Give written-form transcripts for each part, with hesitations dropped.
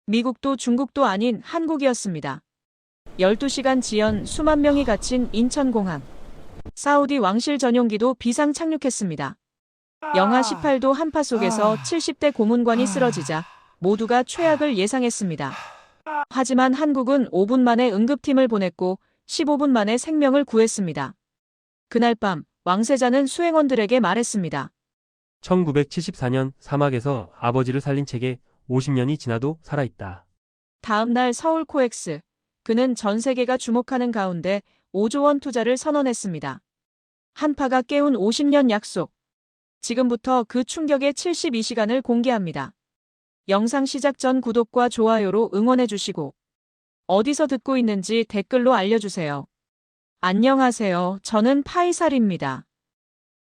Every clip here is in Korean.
미국도 중국도 아닌 한국이었습니다. 12시간 지연 수만 명이 갇힌 인천공항. 사우디 왕실 전용기도 비상 착륙했습니다. 영하 18도 한파 속에서 70대 고문관이 쓰러지자 모두가 최악을 예상했습니다. 하지만 한국은 5분 만에 응급팀을 보냈고 15분 만에 생명을 구했습니다. 그날 밤 왕세자는 수행원들에게 말했습니다. 1974년 사막에서 아버지를 살린 책에 50년이 지나도 살아있다. 다음 날 서울 코엑스. 그는 전 세계가 주목하는 가운데 5조 원 투자를 선언했습니다. 한파가 깨운 50년 약속. 지금부터 그 충격의 72시간을 공개합니다. 영상 시작 전 구독과 좋아요로 응원해주시고 어디서 듣고 있는지 댓글로 알려주세요. 안녕하세요. 저는 파이살입니다.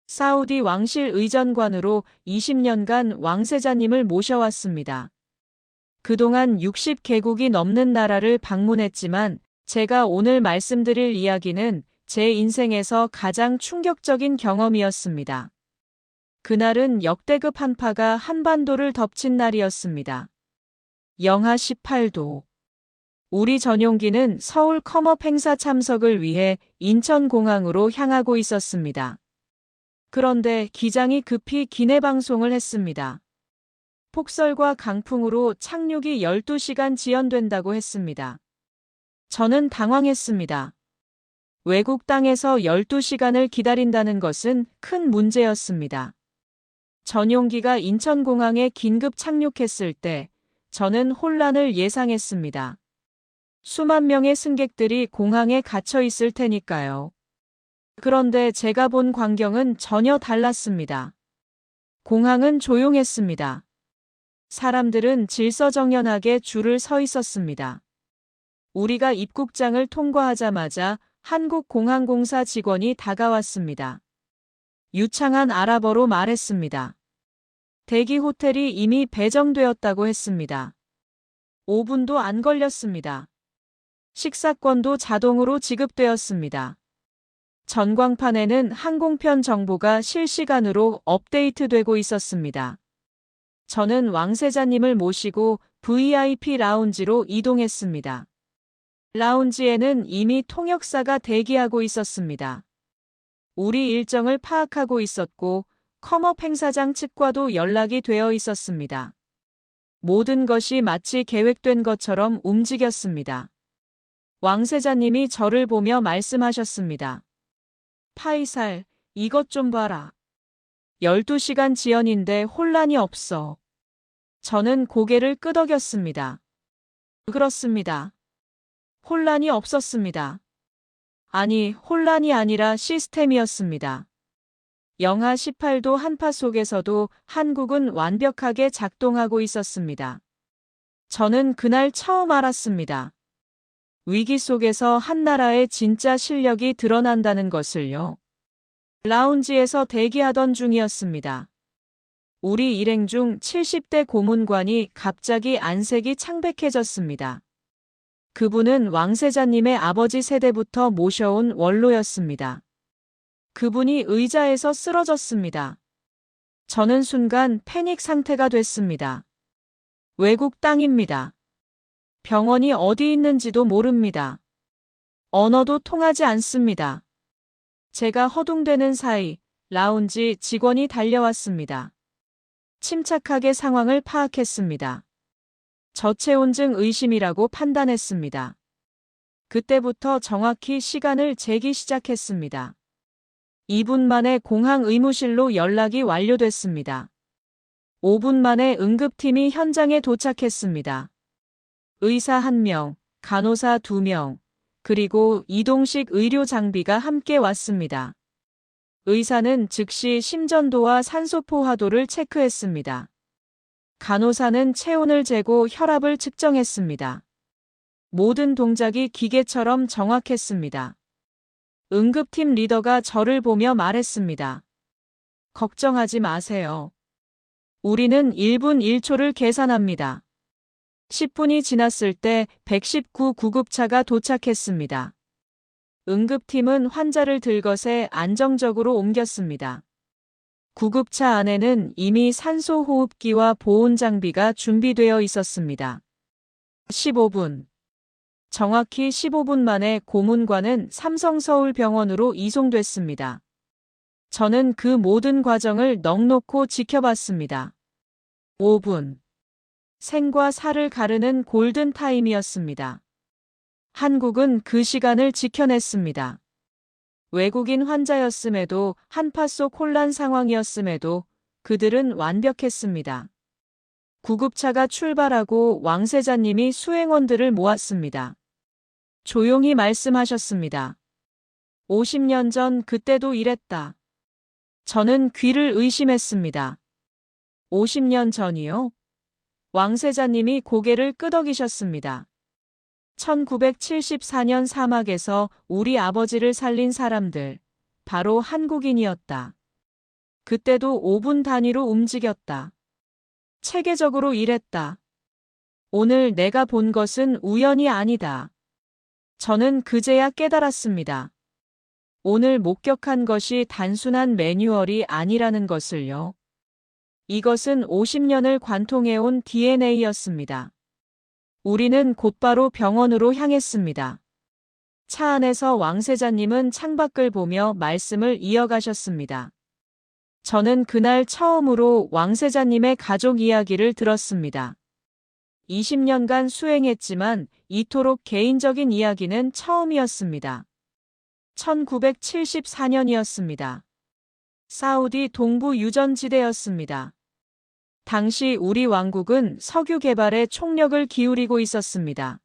사우디 왕실 의전관으로 20년간 왕세자님을 모셔왔습니다. 그동안 60개국이 넘는 나라를 방문했지만 제가 오늘 말씀드릴 이야기는 제 인생에서 가장 충격적인 경험이었습니다. 그날은 역대급 한파가 한반도를 덮친 날이었습니다. 영하 18도. 우리 전용기는 서울 컴업 행사 참석을 위해 인천공항으로 향하고 있었습니다. 그런데 기장이 급히 기내 방송을 했습니다. 폭설과 강풍으로 착륙이 12시간 지연된다고 했습니다. 저는 당황했습니다. 외국 땅에서 12시간을 기다린다는 것은 큰 문제였습니다. 전용기가 인천공항에 긴급 착륙했을 때 저는 혼란을 예상했습니다. 수만 명의 승객들이 공항에 갇혀 있을 테니까요. 그런데 제가 본 광경은 전혀 달랐습니다. 공항은 조용했습니다. 사람들은 질서정연하게 줄을 서 있었습니다. 우리가 입국장을 통과하자마자 한국공항공사 직원이 다가왔습니다. 유창한 아랍어로 말했습니다. 대기 호텔이 이미 배정되었다고 했습니다. 5분도 안 걸렸습니다. 식사권도 자동으로 지급되었습니다. 전광판에는 항공편 정보가 실시간으로 업데이트되고 있었습니다. 저는 왕세자님을 모시고 VIP 라운지로 이동했습니다. 라운지에는 이미 통역사가 대기하고 있었습니다. 우리 일정을 파악하고 있었고 컴업 행사장 측과도 연락이 되어 있었습니다. 모든 것이 마치 계획된 것처럼 움직였습니다. 왕세자님이 저를 보며 말씀하셨습니다. 파이살, 이것 좀 봐라. 12시간 지연인데 혼란이 없어. 저는 고개를 끄덕였습니다. 그렇습니다. 혼란이 없었습니다. 아니, 혼란이 아니라 시스템이었습니다. 영하 18도 한파 속에서도 한국은 완벽하게 작동하고 있었습니다. 저는 그날 처음 알았습니다. 위기 속에서 한 나라의 진짜 실력이 드러난다는 것을요. 라운지에서 대기하던 중이었습니다. 우리 일행 중 70대 고문관이 갑자기 안색이 창백해졌습니다. 그분은 왕세자님의 아버지 세대부터 모셔온 원로였습니다. 그분이 의자에서 쓰러졌습니다. 저는 순간 패닉 상태가 됐습니다. 외국 땅입니다. 병원이 어디 있는지도 모릅니다. 언어도 통하지 않습니다. 제가 허둥대는 사이 라운지 직원이 달려왔습니다. 침착하게 상황을 파악했습니다. 저체온증 의심이라고 판단했습니다. 그때부터 정확히 시간을 재기 시작했습니다. 2분 만에 공항 의무실로 연락이 완료됐습니다. 5분 만에 응급팀이 현장에 도착했습니다. 의사 1명, 간호사 2명, 그리고 이동식 의료 장비가 함께 왔습니다. 의사는 즉시 심전도와 산소 포화도를 체크했습니다. 간호사는 체온을 재고 혈압을 측정했습니다. 모든 동작이 기계처럼 정확했습니다. 응급팀 리더가 저를 보며 말했습니다. 걱정하지 마세요. 우리는 1분 1초를 계산합니다. 10분이 지났을 때 119 구급차가 도착했습니다. 응급팀은 환자를 들것에 안정적으로 옮겼습니다. 구급차 안에는 이미 산소호흡기와 보온 장비가 준비되어 있었습니다. 15분. 정확히 15분 만에 고문관은 삼성서울병원으로 이송됐습니다. 저는 그 모든 과정을 넋놓고 지켜봤습니다. 5분. 생과 사를 가르는 골든타임이었습니다. 한국은 그 시간을 지켜냈습니다. 외국인 환자였음에도 한파 속 혼란 상황이었음에도 그들은 완벽했습니다. 구급차가 출발하고 왕세자님이 수행원들을 모았습니다. 조용히 말씀하셨습니다. 50년 전 그때도 이랬다. 저는 귀를 의심했습니다. 50년 전이요? 왕세자님이 고개를 끄덕이셨습니다. 1974년 사막에서 우리 아버지를 살린 사람들, 바로 한국인이었다. 그때도 5분 단위로 움직였다. 체계적으로 일했다. 오늘 내가 본 것은 우연이 아니다. 저는 그제야 깨달았습니다. 오늘 목격한 것이 단순한 매뉴얼이 아니라는 것을요. 이것은 50년을 관통해온 DNA였습니다. 우리는 곧바로 병원으로 향했습니다. 차 안에서 왕세자님은 창밖을 보며 말씀을 이어가셨습니다. 저는 그날 처음으로 왕세자님의 가족 이야기를 들었습니다. 20년간 수행했지만 이토록 개인적인 이야기는 처음이었습니다. 1974년이었습니다. 사우디 동부 유전지대였습니다. 당시 우리 왕국은 석유 개발에 총력을 기울이고 있었습니다.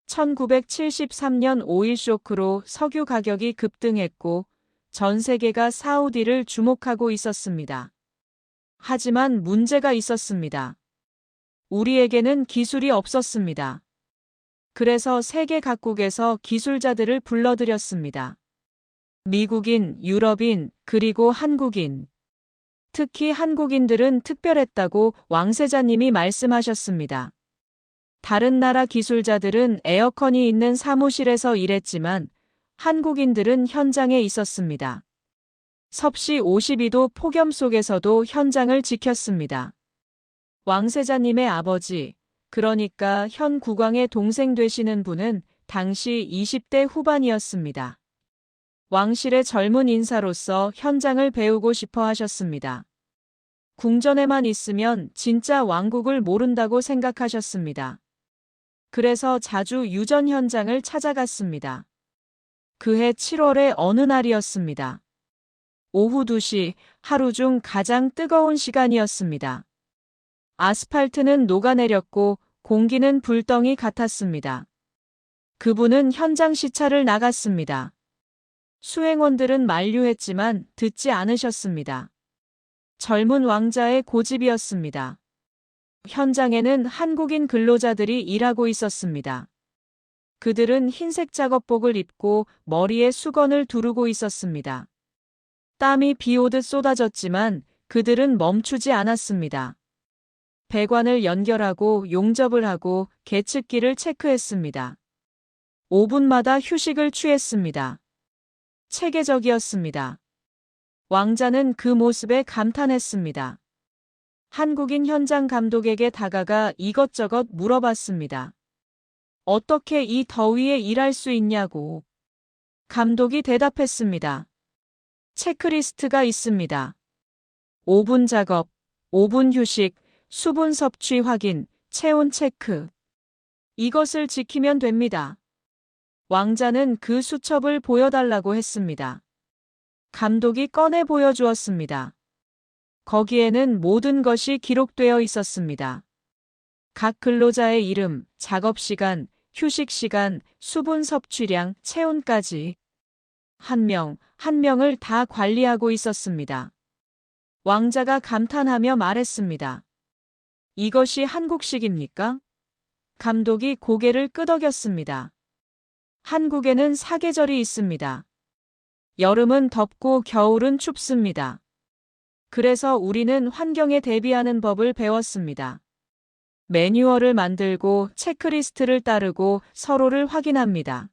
1973년 오일 쇼크로 석유 가격이 급등했고 전 세계가 사우디를 주목하고 있었습니다. 하지만 문제가 있었습니다. 우리에게는 기술이 없었습니다. 그래서 세계 각국에서 기술자들을 불러들였습니다. 미국인, 유럽인, 그리고 한국인. 특히 한국인들은 특별했다고 왕세자님이 말씀하셨습니다. 다른 나라 기술자들은 에어컨이 있는 사무실에서 일했지만 한국인들은 현장에 있었습니다. 섭씨 52도 폭염 속에서도 현장을 지켰습니다. 왕세자님의 아버지, 그러니까 현 국왕의 동생 되시는 분은 당시 20대 후반이었습니다. 왕실의 젊은 인사로서 현장을 배우고 싶어 하셨습니다. 궁전에만 있으면 진짜 왕국을 모른다고 생각하셨습니다. 그래서 자주 유전 현장을 찾아갔습니다. 그해 7월의 어느 날이었습니다. 오후 2시, 하루 중 가장 뜨거운 시간이었습니다. 아스팔트는 녹아내렸고 공기는 불덩이 같았습니다. 그분은 현장 시찰을 나갔습니다. 수행원들은 만류했지만 듣지 않으셨습니다. 젊은 왕자의 고집이었습니다. 현장에는 한국인 근로자들이 일하고 있었습니다. 그들은 흰색 작업복을 입고 머리에 수건을 두르고 있었습니다. 땀이 비 오듯 쏟아졌지만 그들은 멈추지 않았습니다. 배관을 연결하고 용접을 하고 계측기를 체크했습니다. 5분마다 휴식을 취했습니다. 체계적이었습니다. 왕자는 그 모습에 감탄했습니다. 한국인 현장 감독에게 다가가 이것저것 물어봤습니다. 어떻게 이 더위에 일할 수 있냐고. 감독이 대답했습니다. 체크리스트가 있습니다. 5분 작업, 5분 휴식, 수분 섭취 확인, 체온 체크. 이것을 지키면 됩니다. 왕자는 그 수첩을 보여달라고 했습니다. 감독이 꺼내 보여주었습니다. 거기에는 모든 것이 기록되어 있었습니다. 각 근로자의 이름, 작업 시간, 휴식 시간, 수분 섭취량, 체온까지. 한 명, 한 명을 다 관리하고 있었습니다. 왕자가 감탄하며 말했습니다. 이것이 한국식입니까? 감독이 고개를 끄덕였습니다. 한국에는 사계절이 있습니다. 여름은 덥고 겨울은 춥습니다. 그래서 우리는 환경에 대비하는 법을 배웠습니다. 매뉴얼을 만들고 체크리스트를 따르고 서로를 확인합니다.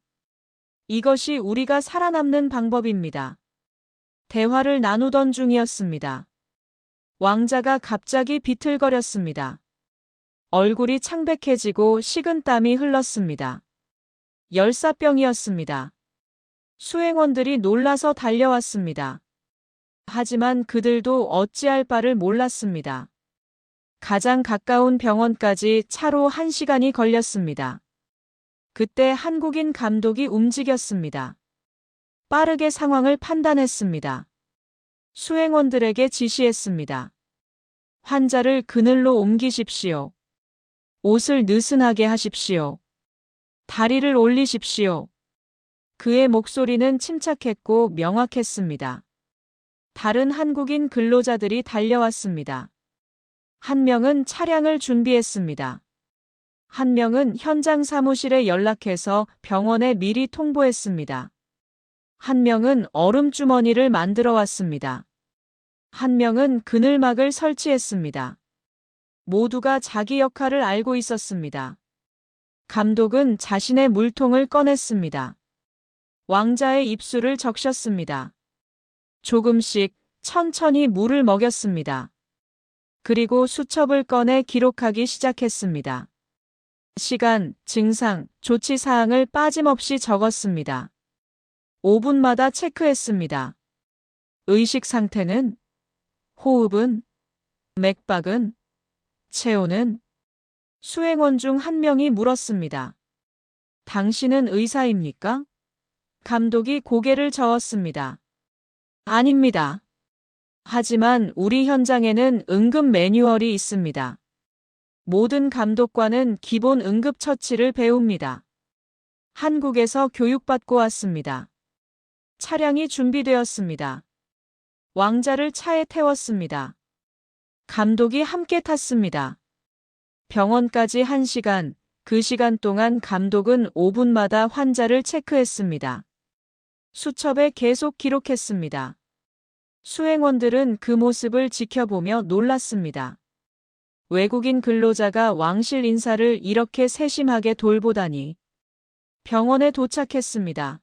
이것이 우리가 살아남는 방법입니다. 대화를 나누던 중이었습니다. 왕자가 갑자기 비틀거렸습니다. 얼굴이 창백해지고 식은땀이 흘렀습니다. 열사병이었습니다. 수행원들이 놀라서 달려왔습니다. 하지만 그들도 어찌할 바를 몰랐습니다. 가장 가까운 병원까지 차로 1시간이 걸렸습니다. 그때 한국인 감독이 움직였습니다. 빠르게 상황을 판단했습니다. 수행원들에게 지시했습니다. 환자를 그늘로 옮기십시오. 옷을 느슨하게 하십시오. 다리를 올리십시오. 그의 목소리는 침착했고 명확했습니다. 다른 한국인 근로자들이 달려왔습니다. 한 명은 차량을 준비했습니다. 한 명은 현장 사무실에 연락해서 병원에 미리 통보했습니다. 한 명은 얼음주머니를 만들어 왔습니다. 한 명은 그늘막을 설치했습니다. 모두가 자기 역할을 알고 있었습니다. 감독은 자신의 물통을 꺼냈습니다. 왕자의 입술을 적셨습니다. 조금씩 천천히 물을 먹였습니다. 그리고 수첩을 꺼내 기록하기 시작했습니다. 시간, 증상, 조치 사항을 빠짐없이 적었습니다. 5분마다 체크했습니다. 의식 상태는? 호흡은? 맥박은? 체온은? 수행원 중 한 명이 물었습니다. 당신은 의사입니까? 감독이 고개를 저었습니다. 아닙니다. 하지만 우리 현장에는 응급 매뉴얼이 있습니다. 모든 감독관은 기본 응급처치를 배웁니다. 한국에서 교육받고 왔습니다. 차량이 준비되었습니다. 왕자를 차에 태웠습니다. 감독이 함께 탔습니다. 병원까지 1시간, 그 시간 동안 감독은 5분마다 환자를 체크했습니다. 수첩에 계속 기록했습니다. 수행원들은 그 모습을 지켜보며 놀랐습니다. 외국인 근로자가 왕실 인사를 이렇게 세심하게 돌보다니. 병원에 도착했습니다.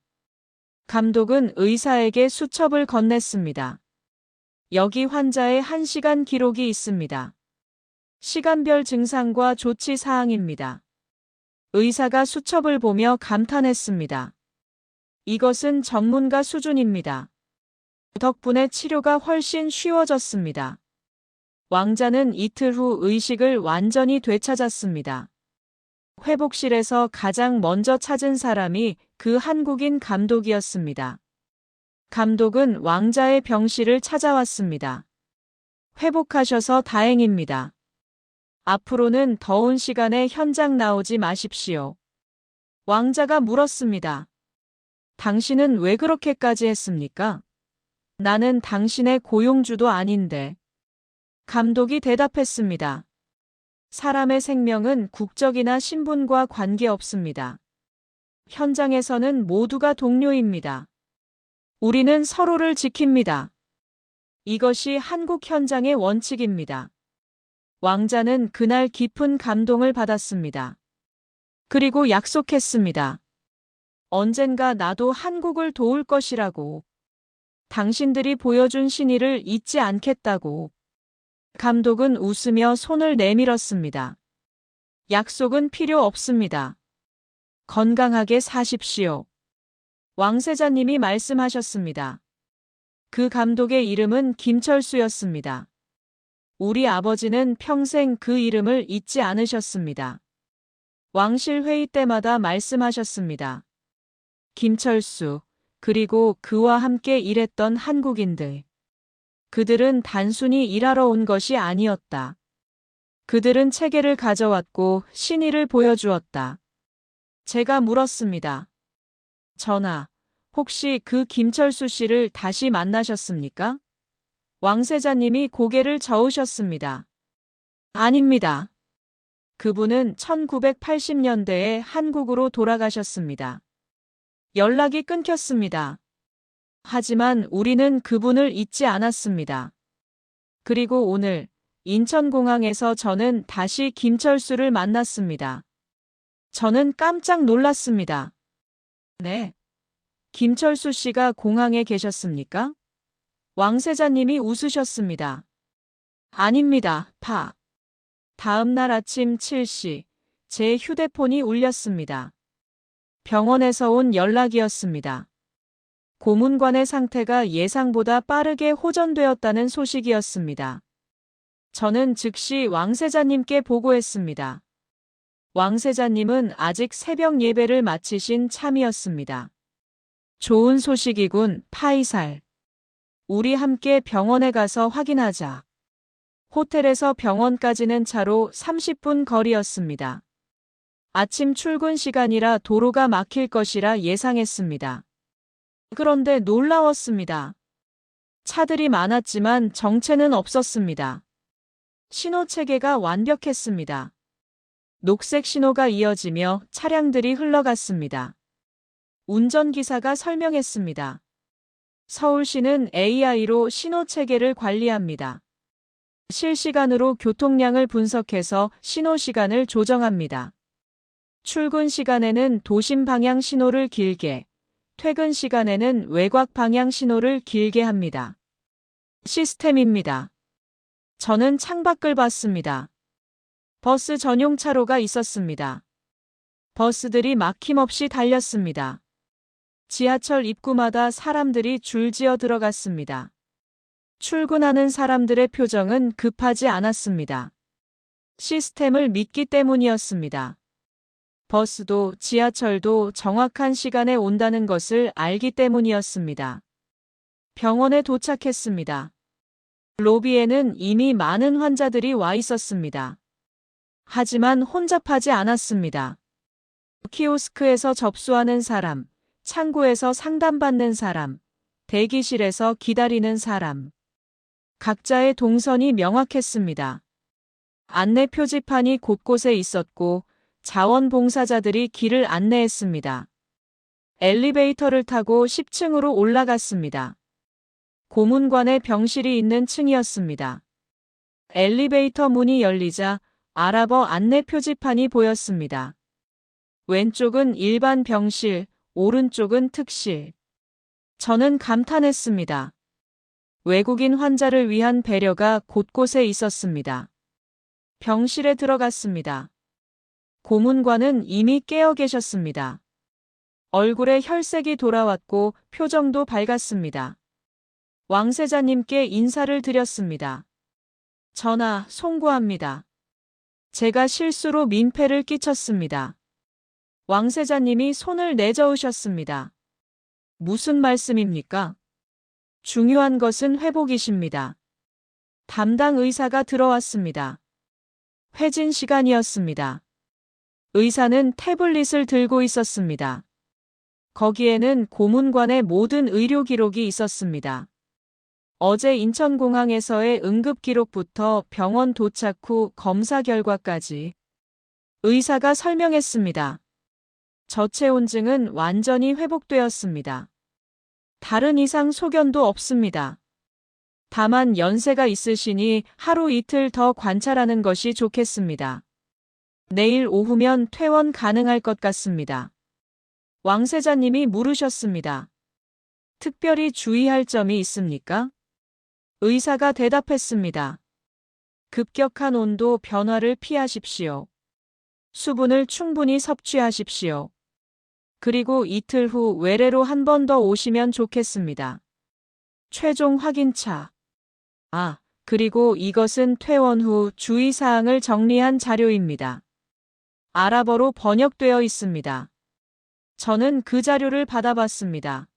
감독은 의사에게 수첩을 건넸습니다. 여기 환자의 1시간 기록이 있습니다. 시간별 증상과 조치 사항입니다. 의사가 수첩을 보며 감탄했습니다. 이것은 전문가 수준입니다. 덕분에 치료가 훨씬 쉬워졌습니다. 왕자는 이틀 후 의식을 완전히 되찾았습니다. 회복실에서 가장 먼저 찾은 사람이 그 한국인 감독이었습니다. 감독은 왕자의 병실을 찾아왔습니다. 회복하셔서 다행입니다. 앞으로는 더운 시간에 현장 나오지 마십시오. 왕자가 물었습니다. 당신은 왜 그렇게까지 했습니까? 나는 당신의 고용주도 아닌데. 감독이 대답했습니다. 사람의 생명은 국적이나 신분과 관계없습니다. 현장에서는 모두가 동료입니다. 우리는 서로를 지킵니다. 이것이 한국 현장의 원칙입니다. 왕자는 그날 깊은 감동을 받았습니다. 그리고 약속했습니다. 언젠가 나도 한국을 도울 것이라고. 당신들이 보여준 신의를 잊지 않겠다고. 감독은 웃으며 손을 내밀었습니다. 약속은 필요 없습니다. 건강하게 사십시오. 왕세자님이 말씀하셨습니다. 그 감독의 이름은 김철수였습니다. 우리 아버지는 평생 그 이름을 잊지 않으셨습니다. 왕실 회의 때마다 말씀하셨습니다. 김철수, 그리고 그와 함께 일했던 한국인들. 그들은 단순히 일하러 온 것이 아니었다. 그들은 체계를 가져왔고 신의를 보여주었다. 제가 물었습니다. 전하, 혹시 그 김철수 씨를 다시 만나셨습니까? 왕세자님이 고개를 저으셨습니다. 아닙니다. 그분은 1980년대에 한국으로 돌아가셨습니다. 연락이 끊겼습니다. 하지만 우리는 그분을 잊지 않았습니다. 그리고 오늘 인천공항에서 저는 다시 김철수를 만났습니다. 저는 깜짝 놀랐습니다. 네. 김철수 씨가 공항에 계셨습니까? 왕세자님이 웃으셨습니다. 아닙니다, 파. 다음 날 아침 7시, 제 휴대폰이 울렸습니다. 병원에서 온 연락이었습니다. 고문관의 상태가 예상보다 빠르게 호전되었다는 소식이었습니다. 저는 즉시 왕세자님께 보고했습니다. 왕세자님은 아직 새벽 예배를 마치신 참이었습니다. 좋은 소식이군, 파이살. 우리 함께 병원에 가서 확인하자. 호텔에서 병원까지는 차로 30분 거리였습니다. 아침 출근 시간이라 도로가 막힐 것이라 예상했습니다. 그런데 놀라웠습니다. 차들이 많았지만 정체는 없었습니다. 신호 체계가 완벽했습니다. 녹색 신호가 이어지며 차량들이 흘러갔습니다. 운전기사가 설명했습니다. 서울시는 AI로 신호 체계를 관리합니다. 실시간으로 교통량을 분석해서 신호 시간을 조정합니다. 출근 시간에는 도심 방향 신호를 길게, 퇴근 시간에는 외곽 방향 신호를 길게 합니다. 시스템입니다. 저는 창밖을 봤습니다. 버스 전용 차로가 있었습니다. 버스들이 막힘없이 달렸습니다. 지하철 입구마다 사람들이 줄지어 들어갔습니다. 출근하는 사람들의 표정은 급하지 않았습니다. 시스템을 믿기 때문이었습니다. 버스도 지하철도 정확한 시간에 온다는 것을 알기 때문이었습니다. 병원에 도착했습니다. 로비에는 이미 많은 환자들이 와 있었습니다. 하지만 혼잡하지 않았습니다. 키오스크에서 접수하는 사람, 창구에서 상담받는 사람, 대기실에서 기다리는 사람. 각자의 동선이 명확했습니다. 안내 표지판이 곳곳에 있었고 자원봉사자들이 길을 안내했습니다. 엘리베이터를 타고 10층으로 올라갔습니다. 고문관의 병실이 있는 층이었습니다. 엘리베이터 문이 열리자 아랍어 안내 표지판이 보였습니다. 왼쪽은 일반 병실, 오른쪽은 특실. 저는 감탄했습니다. 외국인 환자를 위한 배려가 곳곳에 있었습니다. 병실에 들어갔습니다. 고문관은 이미 깨어 계셨습니다. 얼굴에 혈색이 돌아왔고 표정도 밝았습니다. 왕세자님께 인사를 드렸습니다. 전하, 송구합니다. 제가 실수로 민폐를 끼쳤습니다. 왕세자님이 손을 내저으셨습니다. 무슨 말씀입니까? 중요한 것은 회복이십니다. 담당 의사가 들어왔습니다. 회진 시간이었습니다. 의사는 태블릿을 들고 있었습니다. 거기에는 고문관의 모든 의료 기록이 있었습니다. 어제 인천공항에서의 응급 기록부터 병원 도착 후 검사 결과까지 의사가 설명했습니다. 저체온증은 완전히 회복되었습니다. 다른 이상 소견도 없습니다. 다만 연세가 있으시니 하루 이틀 더 관찰하는 것이 좋겠습니다. 내일 오후면 퇴원 가능할 것 같습니다. 왕세자님이 물으셨습니다. 특별히 주의할 점이 있습니까? 의사가 대답했습니다. 급격한 온도 변화를 피하십시오. 수분을 충분히 섭취하십시오. 그리고 이틀 후 외래로 한 번 더 오시면 좋겠습니다. 최종 확인차. 그리고 이것은 퇴원 후 주의사항을 정리한 자료입니다. 아랍어로 번역되어 있습니다. 저는 그 자료를 받아봤습니다.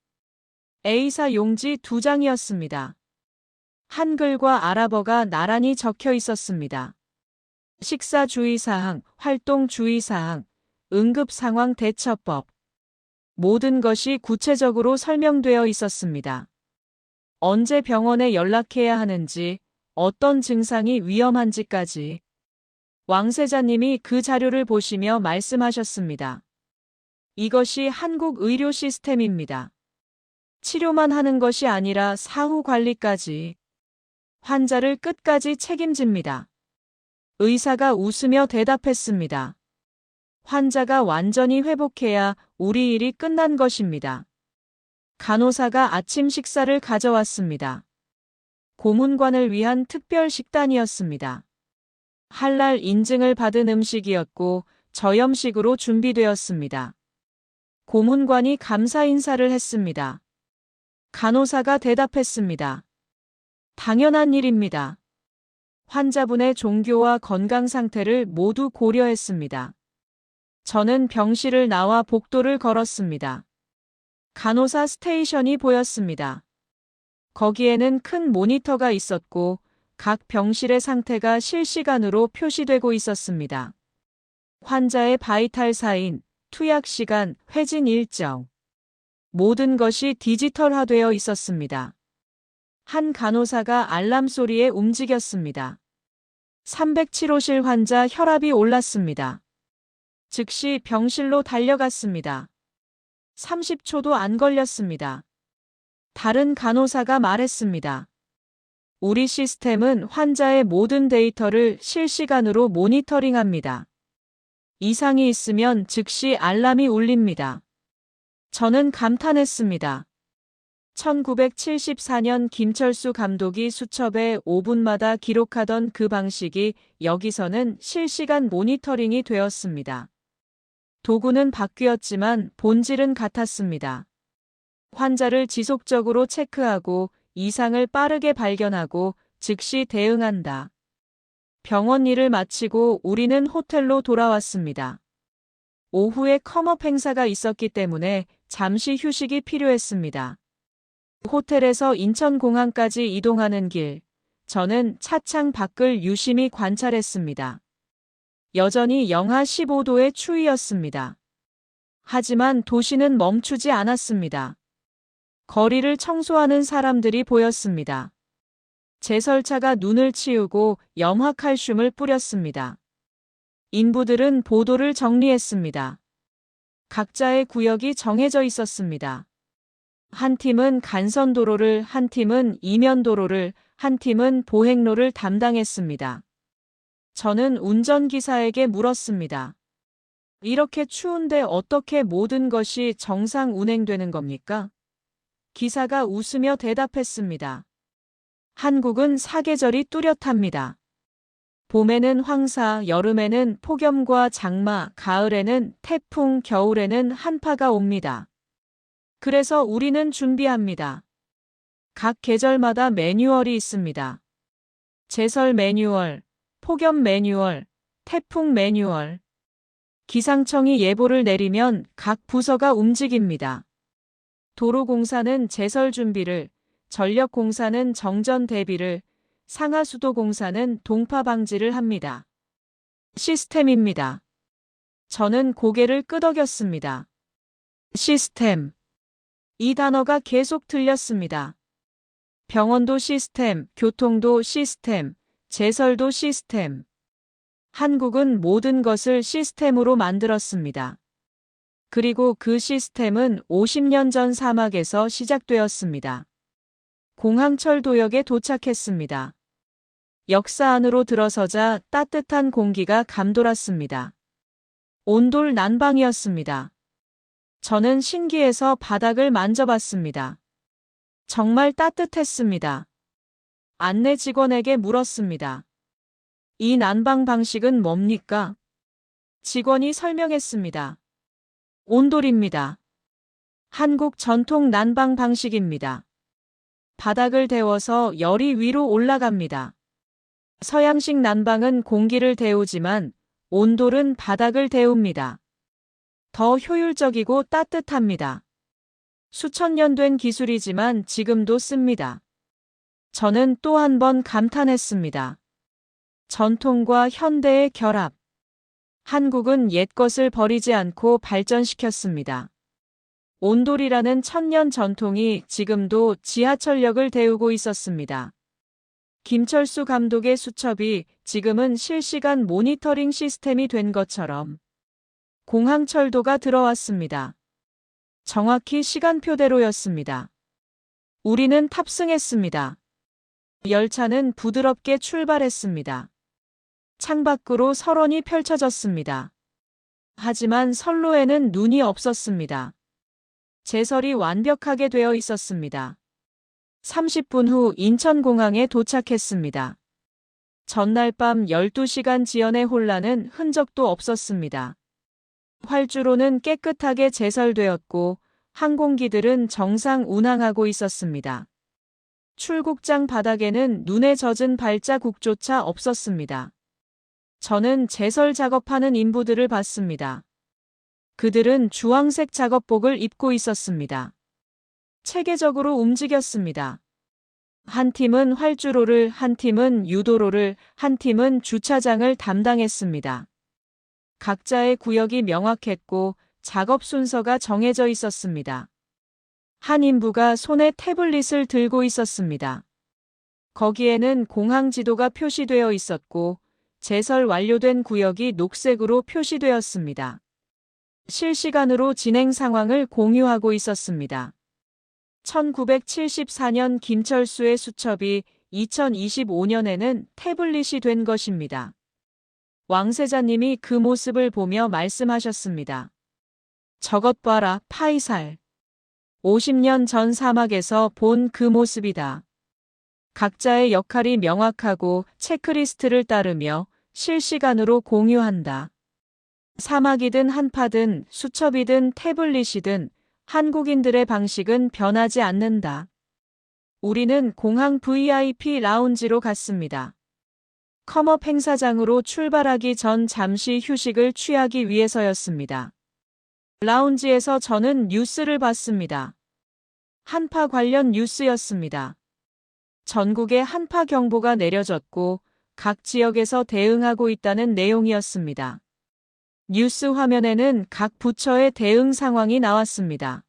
A사 용지 2장이었습니다. 한글과 아랍어가 나란히 적혀 있었습니다. 식사 주의사항, 활동 주의사항, 응급상황 대처법. 모든 것이 구체적으로 설명되어 있었습니다. 언제 병원에 연락해야 하는지, 어떤 증상이 위험한지까지. 왕세자님이 그 자료를 보시며 말씀하셨습니다. 이것이 한국 의료 시스템입니다. 치료만 하는 것이 아니라 사후 관리까지. 환자를 끝까지 책임집니다. 의사가 웃으며 대답했습니다. 환자가 완전히 회복해야 우리 일이 끝난 것입니다. 간호사가 아침 식사를 가져왔습니다. 고문관을 위한 특별 식단이었습니다. 할랄 인증을 받은 음식이었고 저염식으로 준비되었습니다. 고문관이 감사 인사를 했습니다. 간호사가 대답했습니다. 당연한 일입니다. 환자분의 종교와 건강 상태를 모두 고려했습니다. 저는 병실을 나와 복도를 걸었습니다. 간호사 스테이션이 보였습니다. 거기에는 큰 모니터가 있었고 각 병실의 상태가 실시간으로 표시되고 있었습니다. 환자의 바이탈 사인, 투약 시간, 회진 일정. 모든 것이 디지털화되어 있었습니다. 한 간호사가 알람 소리에 움직였습니다. 307호실 환자 혈압이 올랐습니다. 즉시 병실로 달려갔습니다. 30초도 안 걸렸습니다. 다른 간호사가 말했습니다. 우리 시스템은 환자의 모든 데이터를 실시간으로 모니터링합니다. 이상이 있으면 즉시 알람이 울립니다. 저는 감탄했습니다. 1974년 김철수 감독이 수첩에 5분마다 기록하던 그 방식이 여기서는 실시간 모니터링이 되었습니다. 도구는 바뀌었지만 본질은 같았습니다. 환자를 지속적으로 체크하고 이상을 빠르게 발견하고 즉시 대응한다. 병원 일을 마치고 우리는 호텔로 돌아왔습니다. 오후에 컴업 행사가 있었기 때문에 잠시 휴식이 필요했습니다. 호텔에서 인천공항까지 이동하는 길, 저는 차창 밖을 유심히 관찰했습니다. 여전히 영하 15도의 추위였습니다. 하지만 도시는 멈추지 않았습니다. 거리를 청소하는 사람들이 보였습니다. 제설차가 눈을 치우고 염화칼슘을 뿌렸습니다. 인부들은 보도를 정리했습니다. 각자의 구역이 정해져 있었습니다. 한 팀은 간선도로를, 한 팀은 이면도로를, 한 팀은 보행로를 담당했습니다. 저는 운전기사에게 물었습니다. 이렇게 추운데 어떻게 모든 것이 정상 운행되는 겁니까? 기사가 웃으며 대답했습니다. 한국은 사계절이 뚜렷합니다. 봄에는 황사, 여름에는 폭염과 장마, 가을에는 태풍, 겨울에는 한파가 옵니다. 그래서 우리는 준비합니다. 각 계절마다 매뉴얼이 있습니다. 제설 매뉴얼, 폭염 매뉴얼, 태풍 매뉴얼. 기상청이 예보를 내리면 각 부서가 움직입니다. 도로공사는 제설 준비를, 전력공사는 정전 대비를, 상하수도공사는 동파 방지를 합니다. 시스템입니다. 저는 고개를 끄덕였습니다. 시스템. 이 단어가 계속 들렸습니다. 병원도 시스템, 교통도 시스템, 제설도 시스템. 한국은 모든 것을 시스템으로 만들었습니다. 그리고 그 시스템은 50년 전 사막에서 시작되었습니다. 공항철도역에 도착했습니다. 역사 안으로 들어서자 따뜻한 공기가 감돌았습니다. 온돌 난방이었습니다. 저는 신기해서 바닥을 만져봤습니다. 정말 따뜻했습니다. 안내 직원에게 물었습니다. 이 난방 방식은 뭡니까? 직원이 설명했습니다. 온돌입니다. 한국 전통 난방 방식입니다. 바닥을 데워서 열이 위로 올라갑니다. 서양식 난방은 공기를 데우지만 온돌은 바닥을 데웁니다. 더 효율적이고 따뜻합니다. 수천 년 된 기술이지만 지금도 씁니다. 저는 또 한 번 감탄했습니다. 전통과 현대의 결합. 한국은 옛것을 버리지 않고 발전시켰습니다. 온돌이라는 천년 전통이 지금도 지하철역을 데우고 있었습니다. 김철수 감독의 수첩이 지금은 실시간 모니터링 시스템이 된 것처럼 공항철도가 들어왔습니다. 정확히 시간표대로였습니다. 우리는 탑승했습니다. 열차는 부드럽게 출발했습니다. 창밖으로 설원이 펼쳐졌습니다. 하지만 선로에는 눈이 없었습니다. 제설이 완벽하게 되어 있었습니다. 30분 후 인천공항에 도착했습니다. 전날 밤 12시간 지연의 혼란은 흔적도 없었습니다. 활주로는 깨끗하게 제설되었고 항공기들은 정상 운항하고 있었습니다. 출국장 바닥에는 눈에 젖은 발자국조차 없었습니다. 저는 제설 작업하는 인부들을 봤습니다. 그들은 주황색 작업복을 입고 있었습니다. 체계적으로 움직였습니다. 한 팀은 활주로를, 한 팀은 유도로를, 한 팀은 주차장을 담당했습니다. 각자의 구역이 명확했고 작업 순서가 정해져 있었습니다. 한 인부가 손에 태블릿을 들고 있었습니다. 거기에는 공항 지도가 표시되어 있었고 제설 완료된 구역이 녹색으로 표시되었습니다. 실시간으로 진행 상황을 공유하고 있었습니다. 1974년 김철수의 수첩이 2025년에는 태블릿이 된 것입니다. 왕세자님이 그 모습을 보며 말씀하셨습니다. 저것 봐라, 파이살. 50년 전 사막에서 본 그 모습이다. 각자의 역할이 명확하고 체크리스트를 따르며 실시간으로 공유한다. 사막이든 한파든 수첩이든 태블릿이든 한국인들의 방식은 변하지 않는다. 우리는 공항 VIP 라운지로 갔습니다. 컴업 행사장으로 출발하기 전 잠시 휴식을 취하기 위해서였습니다. 라운지에서 저는 뉴스를 봤습니다. 한파 관련 뉴스였습니다. 전국에 한파 경보가 내려졌고 각 지역에서 대응하고 있다는 내용이었습니다. 뉴스 화면에는 각 부처의 대응 상황이 나왔습니다.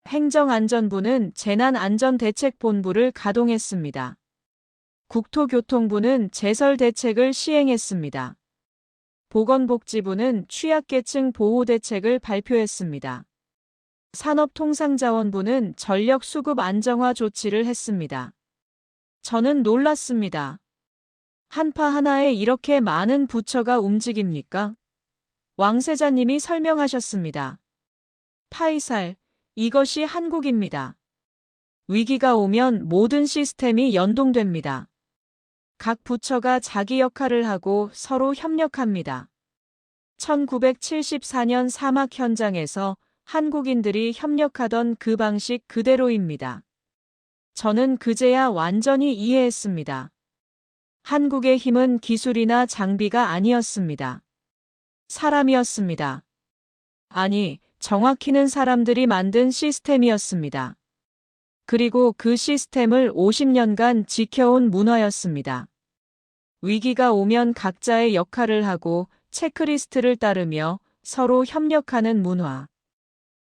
행정안전부는 재난안전대책본부를 가동했습니다. 국토교통부는 제설대책을 시행했습니다. 보건복지부는 취약계층 보호대책을 발표했습니다. 산업통상자원부는 전력수급 안정화 조치를 했습니다. 저는 놀랐습니다. 한파 하나에 이렇게 많은 부처가 움직입니까? 왕세자님이 설명하셨습니다. 파이살, 이것이 한국입니다. 위기가 오면 모든 시스템이 연동됩니다. 각 부처가 자기 역할을 하고 서로 협력합니다. 1974년 사막 현장에서 한국인들이 협력하던 그 방식 그대로입니다. 저는 그제야 완전히 이해했습니다. 한국의 힘은 기술이나 장비가 아니었습니다. 사람이었습니다. 아니, 정확히는 사람들이 만든 시스템이었습니다. 그리고 그 시스템을 50년간 지켜온 문화였습니다. 위기가 오면 각자의 역할을 하고 체크리스트를 따르며 서로 협력하는 문화.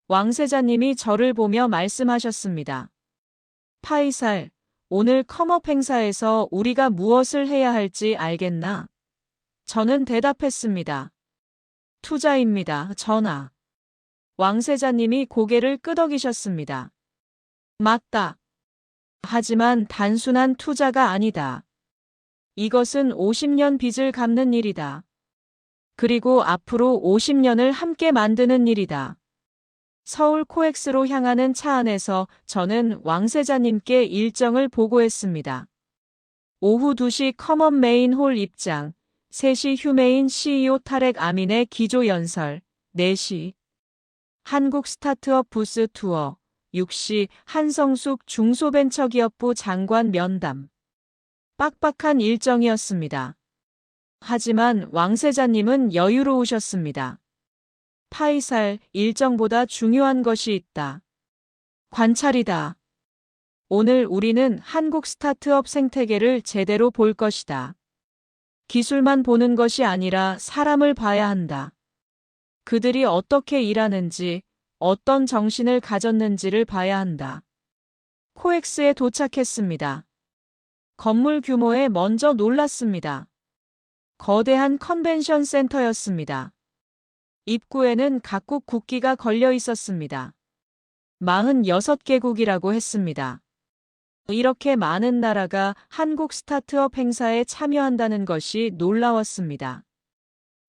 왕세자님이 저를 보며 말씀하셨습니다. 파이살, 오늘 컴업 행사에서 우리가 무엇을 해야 할지 알겠나? 저는 대답했습니다. 투자입니다, 전하. 왕세자님이 고개를 끄덕이셨습니다. 맞다. 하지만 단순한 투자가 아니다. 이것은 50년 빚을 갚는 일이다. 그리고 앞으로 50년을 함께 만드는 일이다. 서울 코엑스로 향하는 차 안에서 저는 왕세자님께 일정을 보고했습니다. 오후 2시 커먼 메인 홀 입장, 3시 휴메인 CEO 타렉 아민의 기조 연설, 4시 한국 스타트업 부스 투어, 6시 한성숙 중소벤처기업부 장관 면담. 빡빡한 일정이었습니다. 하지만 왕세자님은 여유로우셨습니다. 파이살, 일정보다 중요한 것이 있다. 관찰이다. 오늘 우리는 한국 스타트업 생태계를 제대로 볼 것이다. 기술만 보는 것이 아니라 사람을 봐야 한다. 그들이 어떻게 일하는지, 어떤 정신을 가졌는지를 봐야 한다. 코엑스에 도착했습니다. 건물 규모에 먼저 놀랐습니다. 거대한 컨벤션 센터였습니다. 입구에는 각국 국기가 걸려 있었습니다. 46개국이라고 했습니다. 이렇게 많은 나라가 한국 스타트업 행사에 참여한다는 것이 놀라웠습니다.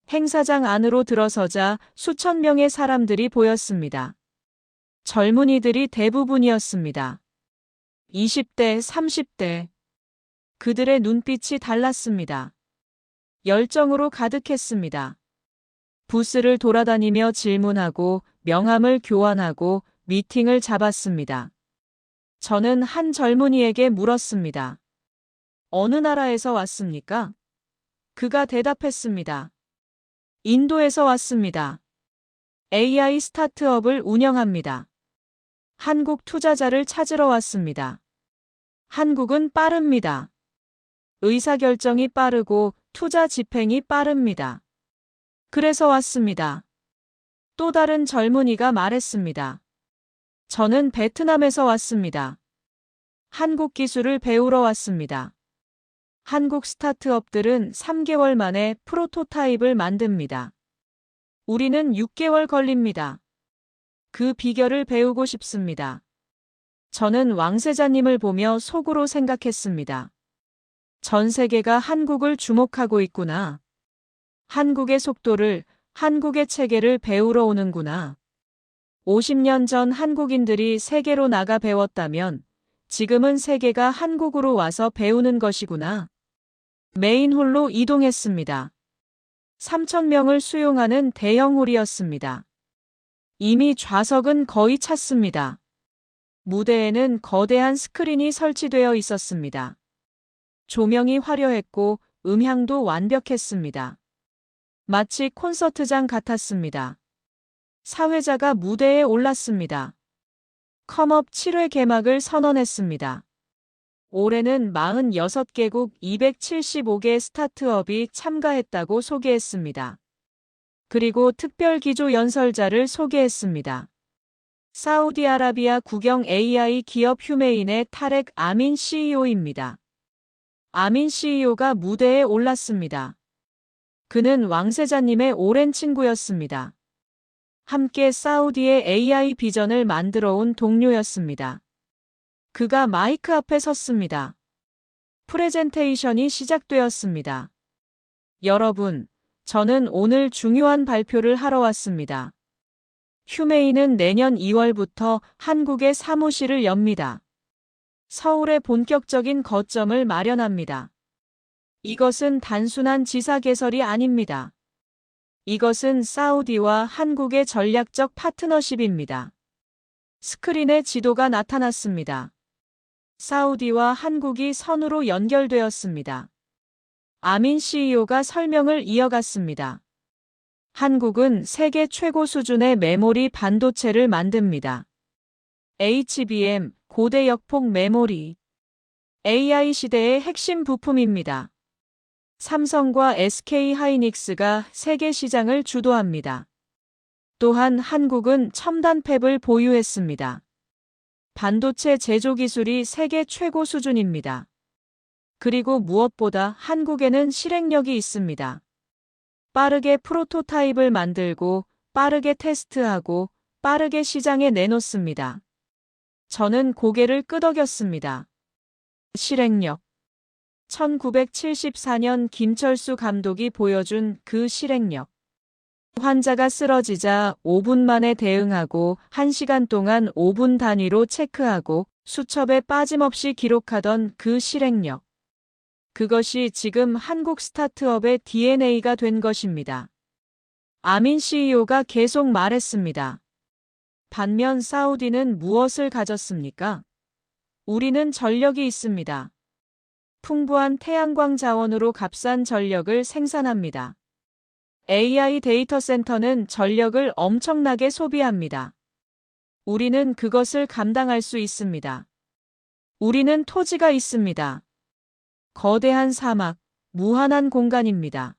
행사장 안으로 들어서자 수천 명의 사람들이 보였습니다. 젊은이들이 대부분이었습니다. 20대, 30대. 그들의 눈빛이 달랐습니다. 열정으로 가득했습니다. 부스를 돌아다니며 질문하고 명함을 교환하고 미팅을 잡았습니다. 저는 한 젊은이에게 물었습니다. 어느 나라에서 왔습니까? 그가 대답했습니다. 인도에서 왔습니다. AI 스타트업을 운영합니다. 한국 투자자를 찾으러 왔습니다. 한국은 빠릅니다. 의사결정이 빠르고 투자 집행이 빠릅니다. 그래서 왔습니다. 또 다른 젊은이가 말했습니다. 저는 베트남에서 왔습니다. 한국 기술을 배우러 왔습니다. 한국 스타트업들은 3개월 만에 프로토타입을 만듭니다. 우리는 6개월 걸립니다. 그 비결을 배우고 싶습니다. 저는 왕세자님을 보며 속으로 생각했습니다. 전 세계가 한국을 주목하고 있구나. 한국의 속도를, 한국의 체계를 배우러 오는구나. 50년 전 한국인들이 세계로 나가 배웠다면 지금은 세계가 한국으로 와서 배우는 것이구나. 메인홀로 이동했습니다. 3,000명을 수용하는 대형홀이었습니다. 이미 좌석은 거의 찼습니다. 무대에는 거대한 스크린이 설치되어 있었습니다. 조명이 화려했고 음향도 완벽했습니다. 마치 콘서트장 같았습니다. 사회자가 무대에 올랐습니다. 컴업 7회 개막을 선언했습니다. 올해는 46개국 275개 스타트업이 참가했다고 소개했습니다. 그리고 특별 기조 연설자를 소개했습니다. 사우디아라비아 국영 AI 기업 휴메인의 타렉 아민 CEO입니다. 아민 CEO가 무대에 올랐습니다. 그는 왕세자님의 오랜 친구였습니다. 함께 사우디의 AI 비전을 만들어 온 동료였습니다. 그가 마이크 앞에 섰습니다. 프레젠테이션이 시작되었습니다. 여러분, 저는 오늘 중요한 발표를 하러 왔습니다. 휴메인은 내년 2월부터 한국에 사무실을 엽니다. 서울에 본격적인 거점을 마련합니다. 이것은 단순한 지사 개설이 아닙니다. 이것은 사우디와 한국의 전략적 파트너십입니다. 스크린에 지도가 나타났습니다. 사우디와 한국이 선으로 연결되었습니다. 아민 CEO가 설명을 이어갔습니다. 한국은 세계 최고 수준의 메모리 반도체를 만듭니다. HBM, 고대 역폭 메모리. AI 시대의 핵심 부품입니다. 삼성과 SK 하이닉스가 세계 시장을 주도합니다. 또한 한국은 첨단 팹을 보유했습니다. 반도체 제조 기술이 세계 최고 수준입니다. 그리고 무엇보다 한국에는 실행력이 있습니다. 빠르게 프로토타입을 만들고 빠르게 테스트하고 빠르게 시장에 내놓습니다. 저는 고개를 끄덕였습니다. 실행력. 1974년 김철수 감독이 보여준 그 실행력. 환자가 쓰러지자 5분 만에 대응하고 1시간 동안 5분 단위로 체크하고 수첩에 빠짐없이 기록하던 그 실행력. 그것이 지금 한국 스타트업의 DNA가 된 것입니다. 아민 CEO가 계속 말했습니다. 반면 사우디는 무엇을 가졌습니까? 우리는 전력이 있습니다. 풍부한 태양광 자원으로 값싼 전력을 생산합니다. AI 데이터 센터는 전력을 엄청나게 소비합니다. 우리는 그것을 감당할 수 있습니다. 우리는 토지가 있습니다. 거대한 사막, 무한한 공간입니다.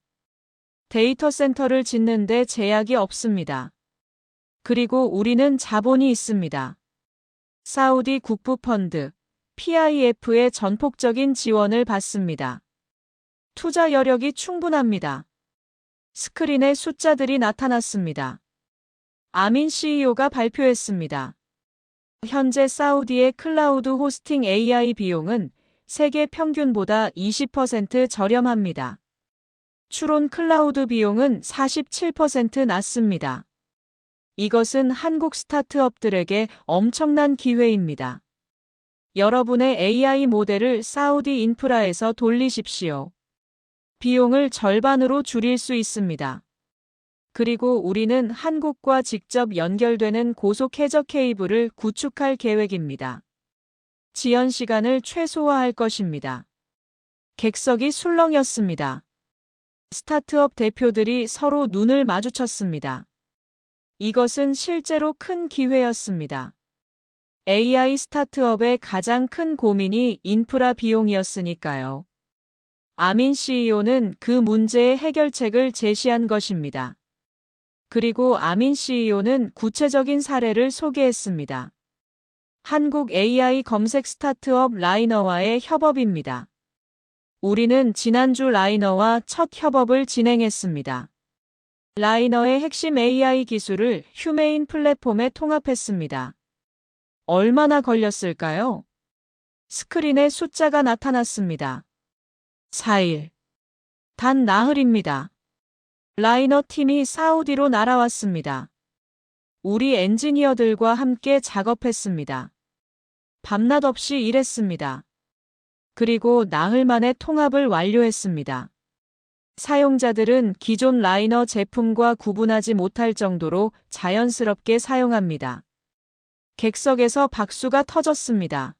데이터 센터를 짓는데 제약이 없습니다. 그리고 우리는 자본이 있습니다. 사우디 국부펀드, PIF의 전폭적인 지원을 받습니다. 투자 여력이 충분합니다. 스크린에 숫자들이 나타났습니다. 아민 CEO가 발표했습니다. 현재 사우디의 클라우드 호스팅 AI 비용은 세계 평균보다 20% 저렴합니다. 추론 클라우드 비용은 47% 낮습니다. 이것은 한국 스타트업들에게 엄청난 기회입니다. 여러분의 AI 모델을 사우디 인프라에서 돌리십시오. 비용을 절반으로 줄일 수 있습니다. 그리고 우리는 한국과 직접 연결되는 고속 해저 케이블을 구축할 계획입니다. 지연 시간을 최소화할 것입니다. 객석이 술렁였습니다. 스타트업 대표들이 서로 눈을 마주쳤습니다. 이것은 실제로 큰 기회였습니다. AI 스타트업의 가장 큰 고민이 인프라 비용이었으니까요. 아민 CEO는 그 문제의 해결책을 제시한 것입니다. 그리고 아민 CEO는 구체적인 사례를 소개했습니다. 한국 AI 검색 스타트업 라이너와의 협업입니다. 우리는 지난주 라이너와 첫 협업을 진행했습니다. 라이너의 핵심 AI 기술을 휴메인 플랫폼에 통합했습니다. 얼마나 걸렸을까요? 스크린에 숫자가 나타났습니다. 4일. 단 나흘입니다. 라이너 팀이 사우디로 날아왔습니다. 우리 엔지니어들과 함께 작업했습니다. 밤낮 없이 일했습니다. 그리고 나흘 만에 통합을 완료했습니다. 사용자들은 기존 라이너 제품과 구분하지 못할 정도로 자연스럽게 사용합니다. 객석에서 박수가 터졌습니다.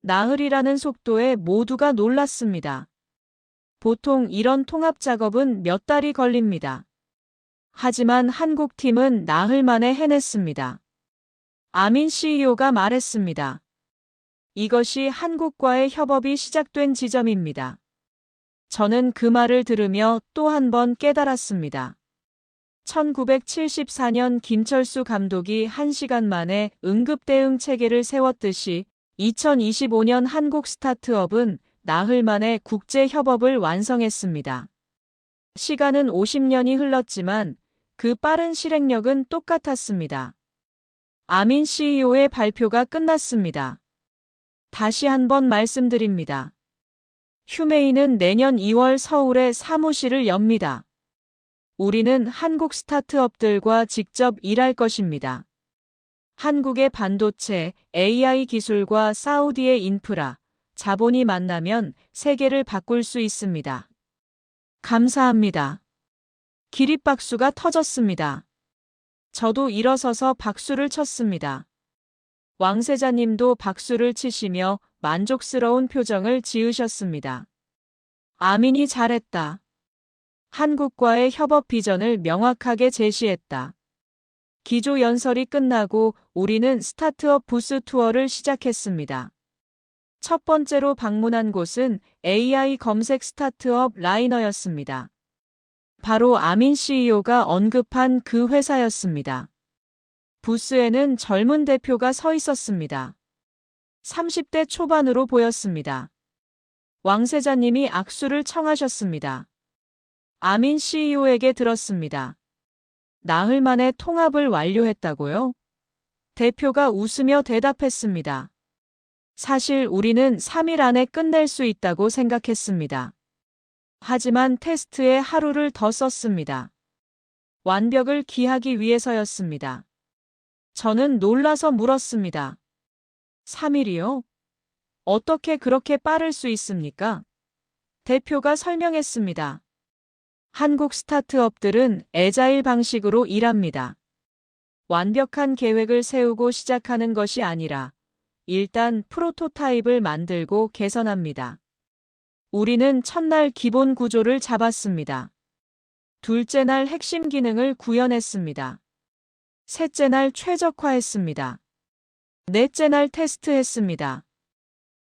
나흘이라는 속도에 모두가 놀랐습니다. 보통 이런 통합 작업은 몇 달이 걸립니다. 하지만 한국 팀은 나흘 만에 해냈습니다. 아민 CEO가 말했습니다. 이것이 한국과의 협업이 시작된 지점입니다. 저는 그 말을 들으며 또 한 번 깨달았습니다. 1974년 김철수 감독이 1시간 만에 응급대응 체계를 세웠듯이 2025년 한국 스타트업은 나흘 만에 국제협업을 완성했습니다. 시간은 50년이 흘렀지만 그 빠른 실행력은 똑같았습니다. 아민 CEO의 발표가 끝났습니다. 다시 한번 말씀드립니다. 휴메이는 내년 2월 서울에 사무실을 엽니다. 우리는 한국 스타트업들과 직접 일할 것입니다. 한국의 반도체, AI 기술과 사우디의 인프라, 자본이 만나면 세계를 바꿀 수 있습니다. 감사합니다. 기립박수가 터졌습니다. 저도 일어서서 박수를 쳤습니다. 왕세자님도 박수를 치시며 만족스러운 표정을 지으셨습니다. 아민이 잘했다. 한국과의 협업 비전을 명확하게 제시했다. 기조 연설이 끝나고 우리는 스타트업 부스 투어를 시작했습니다. 첫 번째로 방문한 곳은 AI 검색 스타트업 라이너였습니다. 바로 아민 CEO가 언급한 그 회사였습니다. 부스에는 젊은 대표가 서 있었습니다. 30대 초반으로 보였습니다. 왕세자님이 악수를 청하셨습니다. 아민 CEO에게 들었습니다. 나흘 만에 통합을 완료했다고요? 대표가 웃으며 대답했습니다. 사실 우리는 3일 안에 끝낼 수 있다고 생각했습니다. 하지만 테스트에 하루를 더 썼습니다. 완벽을 기하기 위해서였습니다. 저는 놀라서 물었습니다. 3일이요? 어떻게 그렇게 빠를 수 있습니까? 대표가 설명했습니다. 한국 스타트업들은 애자일 방식으로 일합니다. 완벽한 계획을 세우고 시작하는 것이 아니라 일단 프로토타입을 만들고 개선합니다. 우리는 첫날 기본 구조를 잡았습니다. 둘째 날 핵심 기능을 구현했습니다. 셋째 날 최적화했습니다. 넷째 날 테스트했습니다.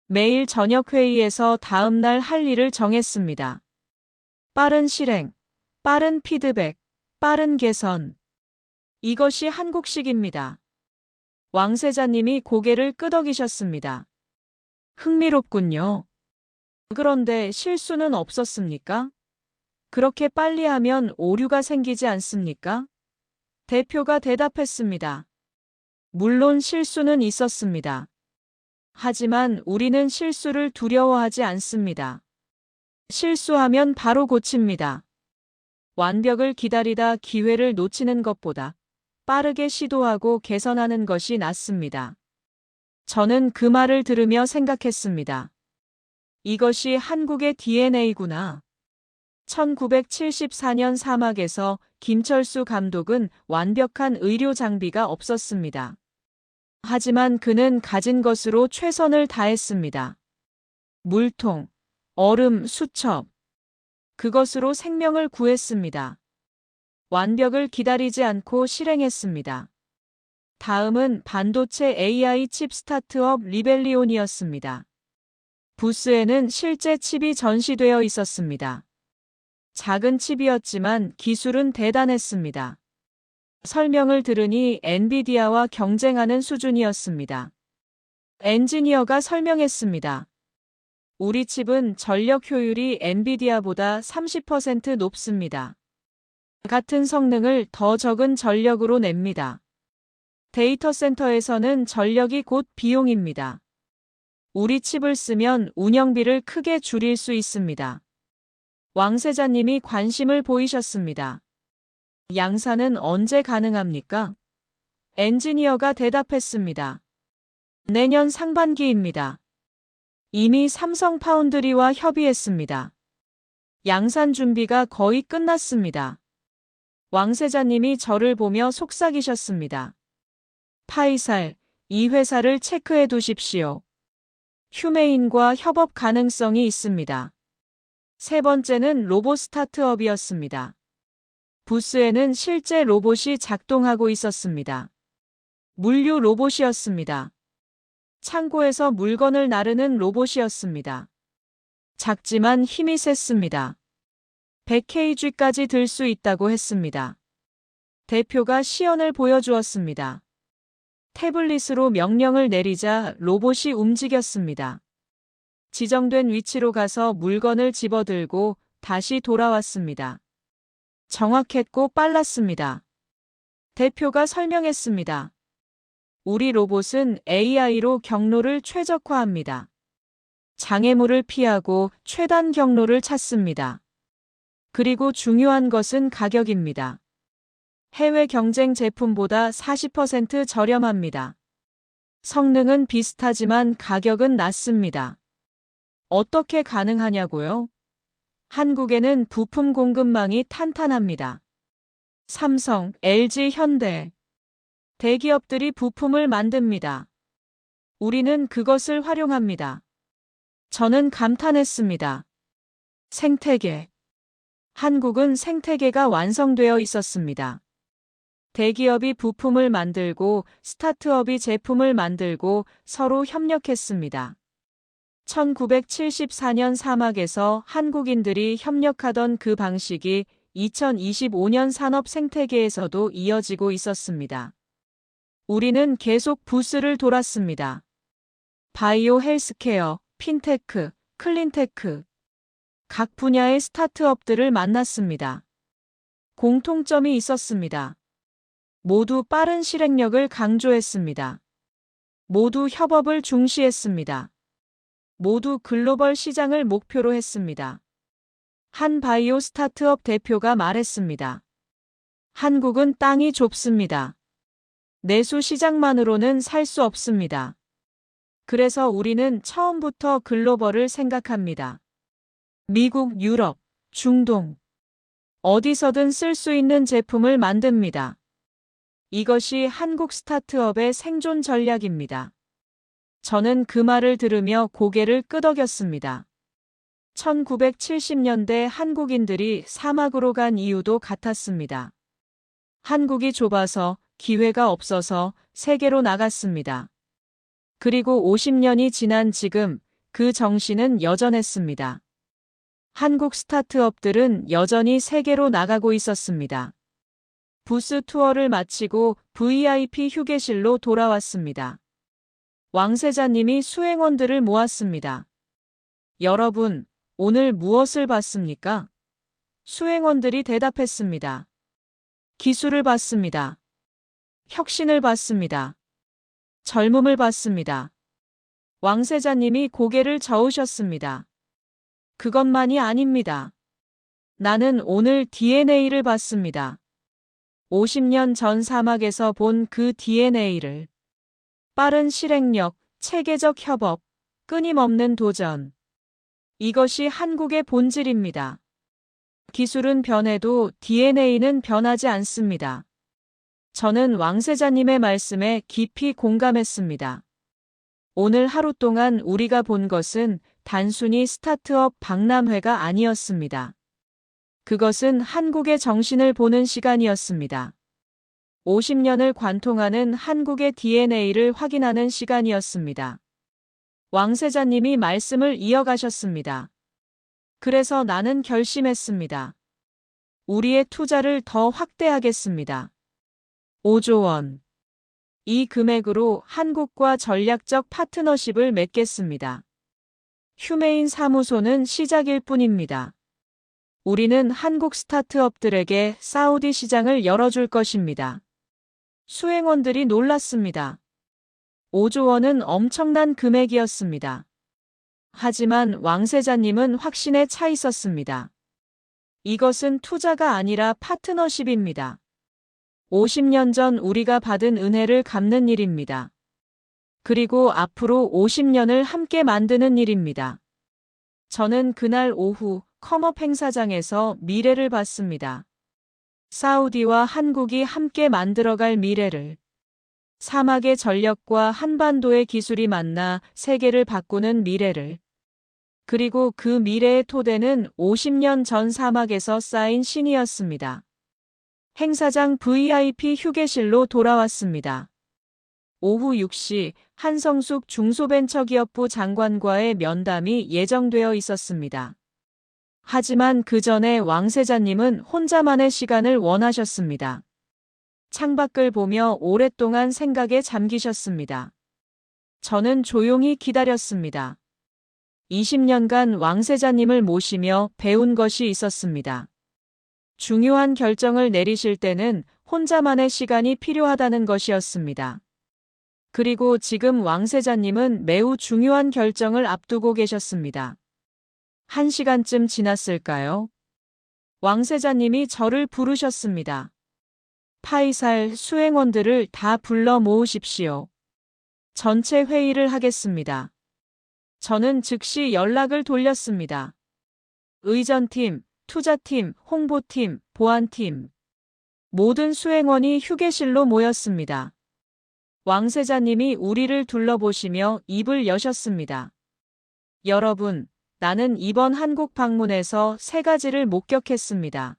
매일 저녁 회의에서 다음 날 할 일을 정했습니다. 빠른 실행, 빠른 피드백, 빠른 개선. 이것이 한국식입니다. 왕세자님이 고개를 끄덕이셨습니다. 흥미롭군요. 그런데 실수는 없었습니까? 그렇게 빨리 하면 오류가 생기지 않습니까? 대표가 대답했습니다. 물론 실수는 있었습니다. 하지만 우리는 실수를 두려워하지 않습니다. 실수하면 바로 고칩니다. 완벽을 기다리다 기회를 놓치는 것보다 빠르게 시도하고 개선하는 것이 낫습니다. 저는 그 말을 들으며 생각했습니다. 이것이 한국의 DNA구나. 1974년 사막에서 김철수 감독은 완벽한 의료 장비가 없었습니다. 하지만 그는 가진 것으로 최선을 다했습니다. 물통, 얼음, 수첩. 그것으로 생명을 구했습니다. 완벽을 기다리지 않고 실행했습니다. 다음은 반도체 AI 칩 스타트업 리벨리온이었습니다. 부스에는 실제 칩이 전시되어 있었습니다. 작은 칩이었지만 기술은 대단했습니다. 설명을 들으니 엔비디아와 경쟁하는 수준이었습니다. 엔지니어가 설명했습니다. 우리 칩은 전력 효율이 엔비디아보다 30% 높습니다. 같은 성능을 더 적은 전력으로 냅니다. 데이터 센터에서는 전력이 곧 비용입니다. 우리 칩을 쓰면 운영비를 크게 줄일 수 있습니다. 왕세자님이 관심을 보이셨습니다. 양산은 언제 가능합니까? 엔지니어가 대답했습니다. 내년 상반기입니다. 이미 삼성 파운드리와 협의했습니다. 양산 준비가 거의 끝났습니다. 왕세자님이 저를 보며 속삭이셨습니다. 파이살, 이 회사를 체크해 두십시오. 휴메인과 협업 가능성이 있습니다. 세 번째는 로봇 스타트업이었습니다. 부스에는 실제 로봇이 작동하고 있었습니다. 물류 로봇이었습니다. 창고에서 물건을 나르는 로봇이었습니다. 작지만 힘이 셌습니다. 100kg까지 들 수 있다고 했습니다. 대표가 시연을 보여주었습니다. 태블릿으로 명령을 내리자 로봇이 움직였습니다. 지정된 위치로 가서 물건을 집어들고 다시 돌아왔습니다. 정확했고 빨랐습니다. 대표가 설명했습니다. 우리 로봇은 AI로 경로를 최적화합니다. 장애물을 피하고 최단 경로를 찾습니다. 그리고 중요한 것은 가격입니다. 해외 경쟁 제품보다 40% 저렴합니다. 성능은 비슷하지만 가격은 낮습니다. 어떻게 가능하냐고요? 한국에는 부품 공급망이 탄탄합니다. 삼성, LG, 현대. 대기업들이 부품을 만듭니다. 우리는 그것을 활용합니다. 저는 감탄했습니다. 생태계. 한국은 생태계가 완성되어 있었습니다. 대기업이 부품을 만들고 스타트업이 제품을 만들고 서로 협력했습니다. 1974년 사막에서 한국인들이 협력하던 그 방식이 2025년 산업 생태계에서도 이어지고 있었습니다. 우리는 계속 부스를 돌았습니다. 바이오 헬스케어, 핀테크, 클린테크. 각 분야의 스타트업들을 만났습니다. 공통점이 있었습니다. 모두 빠른 실행력을 강조했습니다. 모두 협업을 중시했습니다. 모두 글로벌 시장을 목표로 했습니다. 한 바이오 스타트업 대표가 말했습니다. 한국은 땅이 좁습니다. 내수 시장만으로는 살 수 없습니다. 그래서 우리는 처음부터 글로벌을 생각합니다. 미국, 유럽, 중동. 어디서든 쓸 수 있는 제품을 만듭니다. 이것이 한국 스타트업의 생존 전략입니다. 저는 그 말을 들으며 고개를 끄덕였습니다. 1970년대 한국인들이 사막으로 간 이유도 같았습니다. 한국이 좁아서 기회가 없어서 세계로 나갔습니다. 그리고 50년이 지난 지금 그 정신은 여전했습니다. 한국 스타트업들은 여전히 세계로 나가고 있었습니다. 부스 투어를 마치고 VIP 휴게실로 돌아왔습니다. 왕세자님이 수행원들을 모았습니다. 여러분, 오늘 무엇을 봤습니까? 수행원들이 대답했습니다. 기술을 봤습니다. 혁신을 봤습니다. 젊음을 봤습니다. 왕세자님이 고개를 저으셨습니다. 그것만이 아닙니다. 나는 오늘 DNA를 봤습니다. 50년 전 사막에서 본 그 DNA를. 빠른 실행력, 체계적 협업, 끊임없는 도전. 이것이 한국의 본질입니다. 기술은 변해도 DNA는 변하지 않습니다. 저는 왕세자님의 말씀에 깊이 공감했습니다. 오늘 하루 동안 우리가 본 것은 단순히 스타트업 박람회가 아니었습니다. 그것은 한국의 정신을 보는 시간이었습니다. 50년을 관통하는 한국의 DNA를 확인하는 시간이었습니다. 왕세자님이 말씀을 이어가셨습니다. 그래서 나는 결심했습니다. 우리의 투자를 더 확대하겠습니다. 5조 원. 이 금액으로 한국과 전략적 파트너십을 맺겠습니다. 휴메인 사무소는 시작일 뿐입니다. 우리는 한국 스타트업들에게 사우디 시장을 열어줄 것입니다. 수행원들이 놀랐습니다. 5조 원은 엄청난 금액이었습니다. 하지만 왕세자님은 확신에 차 있었습니다. 이것은 투자가 아니라 파트너십입니다. 50년 전 우리가 받은 은혜를 갚는 일입니다. 그리고 앞으로 50년을 함께 만드는 일입니다. 저는 그날 오후 컴업 행사장에서 미래를 봤습니다. 사우디와 한국이 함께 만들어갈 미래를. 사막의 전력과 한반도의 기술이 만나 세계를 바꾸는 미래를. 그리고 그 미래의 토대는 50년 전 사막에서 쌓인 신이었습니다. 행사장 VIP 휴게실로 돌아왔습니다. 오후 6시 한성숙 중소벤처기업부 장관과의 면담이 예정되어 있었습니다. 하지만 그 전에 왕세자님은 혼자만의 시간을 원하셨습니다. 창밖을 보며 오랫동안 생각에 잠기셨습니다. 저는 조용히 기다렸습니다. 20년간 왕세자님을 모시며 배운 것이 있었습니다. 중요한 결정을 내리실 때는 혼자만의 시간이 필요하다는 것이었습니다. 그리고 지금 왕세자님은 매우 중요한 결정을 앞두고 계셨습니다. 1시간쯤 지났을까요? 왕세자님이 저를 부르셨습니다. 파이살 수행원들을 다 불러 모으십시오. 전체 회의를 하겠습니다. 저는 즉시 연락을 돌렸습니다. 의전팀, 투자팀, 홍보팀, 보안팀. 모든 수행원이 휴게실로 모였습니다. 왕세자님이 우리를 둘러보시며 입을 여셨습니다. 여러분, 나는 이번 한국 방문에서 3가지를 목격했습니다.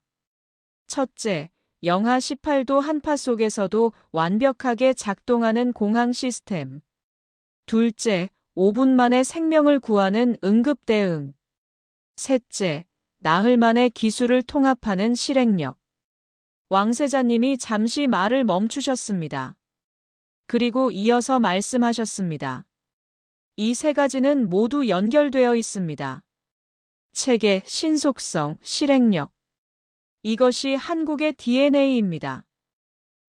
첫째, 영하 18도 한파 속에서도 완벽하게 작동하는 공항 시스템. 둘째, 5분 만에 생명을 구하는 응급 대응. 셋째, 나흘 만에 기술을 통합하는 실행력. 왕세자님이 잠시 말을 멈추셨습니다. 그리고 이어서 말씀하셨습니다. 이 3가지는 모두 연결되어 있습니다. 체계, 신속성, 실행력. 이것이 한국의 DNA입니다.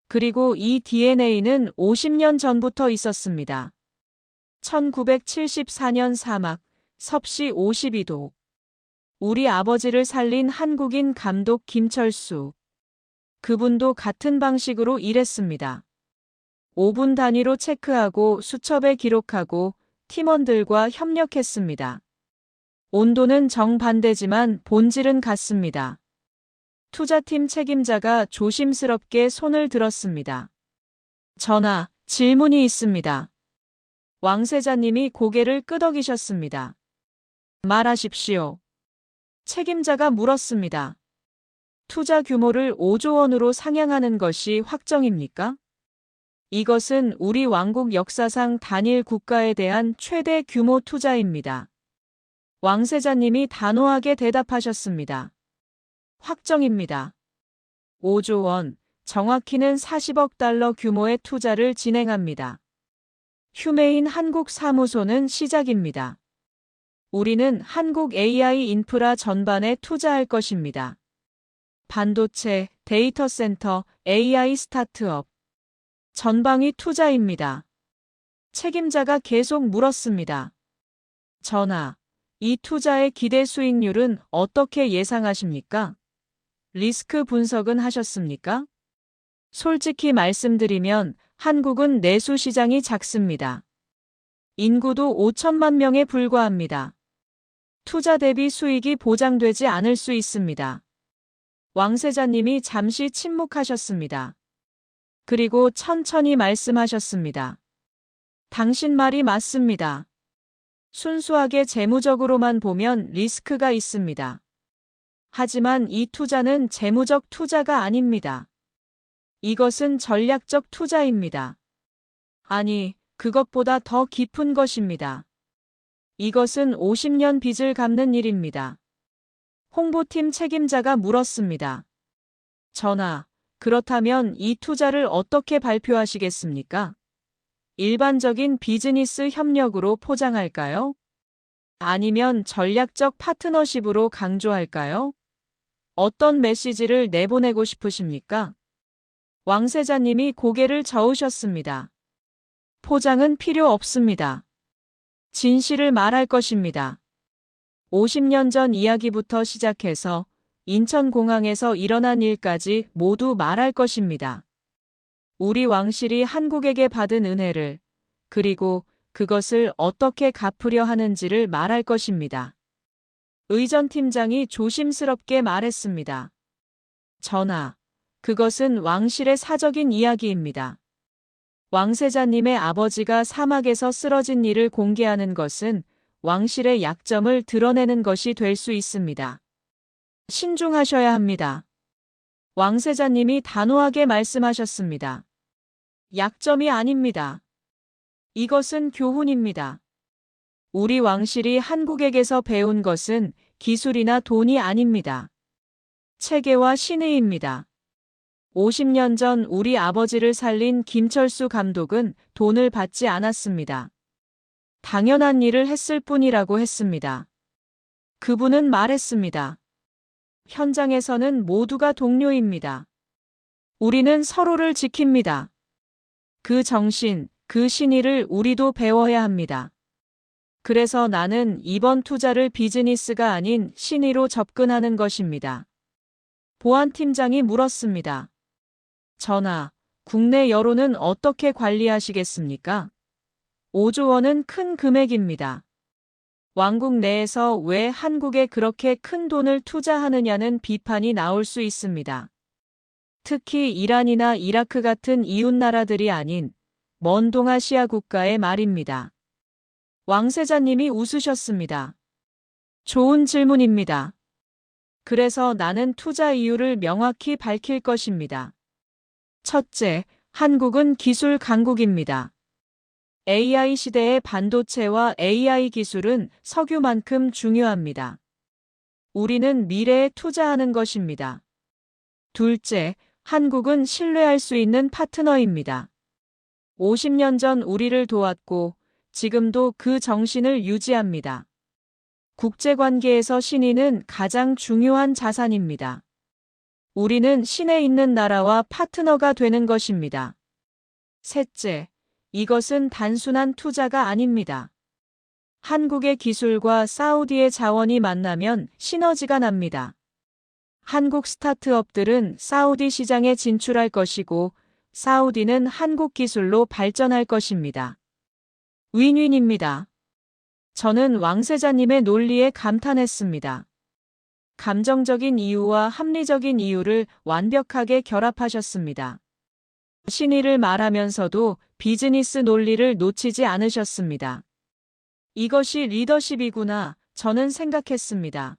그리고 이 DNA는 50년 전부터 있었습니다. 1974년 사막, 섭씨 52도. 우리 아버지를 살린 한국인 감독 김철수. 그분도 같은 방식으로 일했습니다. 5분 단위로 체크하고 수첩에 기록하고 팀원들과 협력했습니다. 온도는 정반대지만 본질은 같습니다. 투자팀 책임자가 조심스럽게 손을 들었습니다. 전하, 질문이 있습니다. 왕세자님이 고개를 끄덕이셨습니다. 말하십시오. 책임자가 물었습니다. 투자 규모를 5조 원으로 상향하는 것이 확정입니까? 이것은 우리 왕국 역사상 단일 국가에 대한 최대 규모 투자입니다. 왕세자님이 단호하게 대답하셨습니다. 확정입니다. 5조 원, 정확히는 40억 달러 규모의 투자를 진행합니다. 휴메인 한국 사무소는 시작입니다. 우리는 한국 AI 인프라 전반에 투자할 것입니다. 반도체, 데이터 센터, AI 스타트업. 전방위 투자입니다. 책임자가 계속 물었습니다. 전하, 이 투자의 기대 수익률은 어떻게 예상하십니까? 리스크 분석은 하셨습니까? 솔직히 말씀드리면 한국은 내수 시장이 작습니다. 인구도 5천만 명에 불과합니다. 투자 대비 수익이 보장되지 않을 수 있습니다. 왕세자님이 잠시 침묵하셨습니다. 그리고 천천히 말씀하셨습니다. 당신 말이 맞습니다. 순수하게 재무적으로만 보면 리스크가 있습니다. 하지만 이 투자는 재무적 투자가 아닙니다. 이것은 전략적 투자입니다. 아니, 그것보다 더 깊은 것입니다. 이것은 50년 빚을 갚는 일입니다. 홍보팀 책임자가 물었습니다. 전하, 그렇다면 이 투자를 어떻게 발표하시겠습니까? 일반적인 비즈니스 협력으로 포장할까요? 아니면 전략적 파트너십으로 강조할까요? 어떤 메시지를 내보내고 싶으십니까? 왕세자님이 고개를 저으셨습니다. 포장은 필요 없습니다. 진실을 말할 것입니다. 50년 전 이야기부터 시작해서 인천공항에서 일어난 일까지 모두 말할 것입니다. 우리 왕실이 한국에게 받은 은혜를, 그리고 그것을 어떻게 갚으려 하는지를 말할 것입니다. 의전팀장이 조심스럽게 말했습니다. 전하, 그것은 왕실의 사적인 이야기입니다. 왕세자님의 아버지가 사막에서 쓰러진 일을 공개하는 것은 왕실의 약점을 드러내는 것이 될 수 있습니다. 신중하셔야 합니다. 왕세자님이 단호하게 말씀하셨습니다. 약점이 아닙니다. 이것은 교훈입니다. 우리 왕실이 한국에게서 배운 것은 기술이나 돈이 아닙니다. 체계와 신의입니다. 50년 전 우리 아버지를 살린 김철수 감독은 돈을 받지 않았습니다. 당연한 일을 했을 뿐이라고 했습니다. 그분은 말했습니다. 현장에서는 모두가 동료입니다. 우리는 서로를 지킵니다. 그 정신, 그 신의를 우리도 배워야 합니다. 그래서 나는 이번 투자를 비즈니스가 아닌 신의로 접근하는 것입니다. 보안팀장이 물었습니다. 전하, 국내 여론은 어떻게 관리하시겠습니까? 5조 원은 큰 금액입니다. 왕국 내에서 왜 한국에 그렇게 큰 돈을 투자하느냐는 비판이 나올 수 있습니다. 특히 이란이나 이라크 같은 이웃나라들이 아닌 먼 동아시아 국가의 말입니다. 왕세자님이 웃으셨습니다. 좋은 질문입니다. 그래서 나는 투자 이유를 명확히 밝힐 것입니다. 첫째, 한국은 기술 강국입니다. AI 시대의 반도체와 AI 기술은 석유만큼 중요합니다. 우리는 미래에 투자하는 것입니다. 둘째, 한국은 신뢰할 수 있는 파트너입니다. 50년 전 우리를 도왔고 지금도 그 정신을 유지합니다. 국제관계에서 신의는 가장 중요한 자산입니다. 우리는 신에 있는 나라와 파트너가 되는 것입니다. 셋째, 이것은 단순한 투자가 아닙니다. 한국의 기술과 사우디의 자원이 만나면 시너지가 납니다. 한국 스타트업들은 사우디 시장에 진출할 것이고 사우디는 한국 기술로 발전할 것입니다. 윈윈입니다. 저는 왕세자님의 논리에 감탄했습니다. 감정적인 이유와 합리적인 이유를 완벽하게 결합하셨습니다. 신의를 말하면서도 비즈니스 논리를 놓치지 않으셨습니다. 이것이 리더십이구나, 저는 생각했습니다.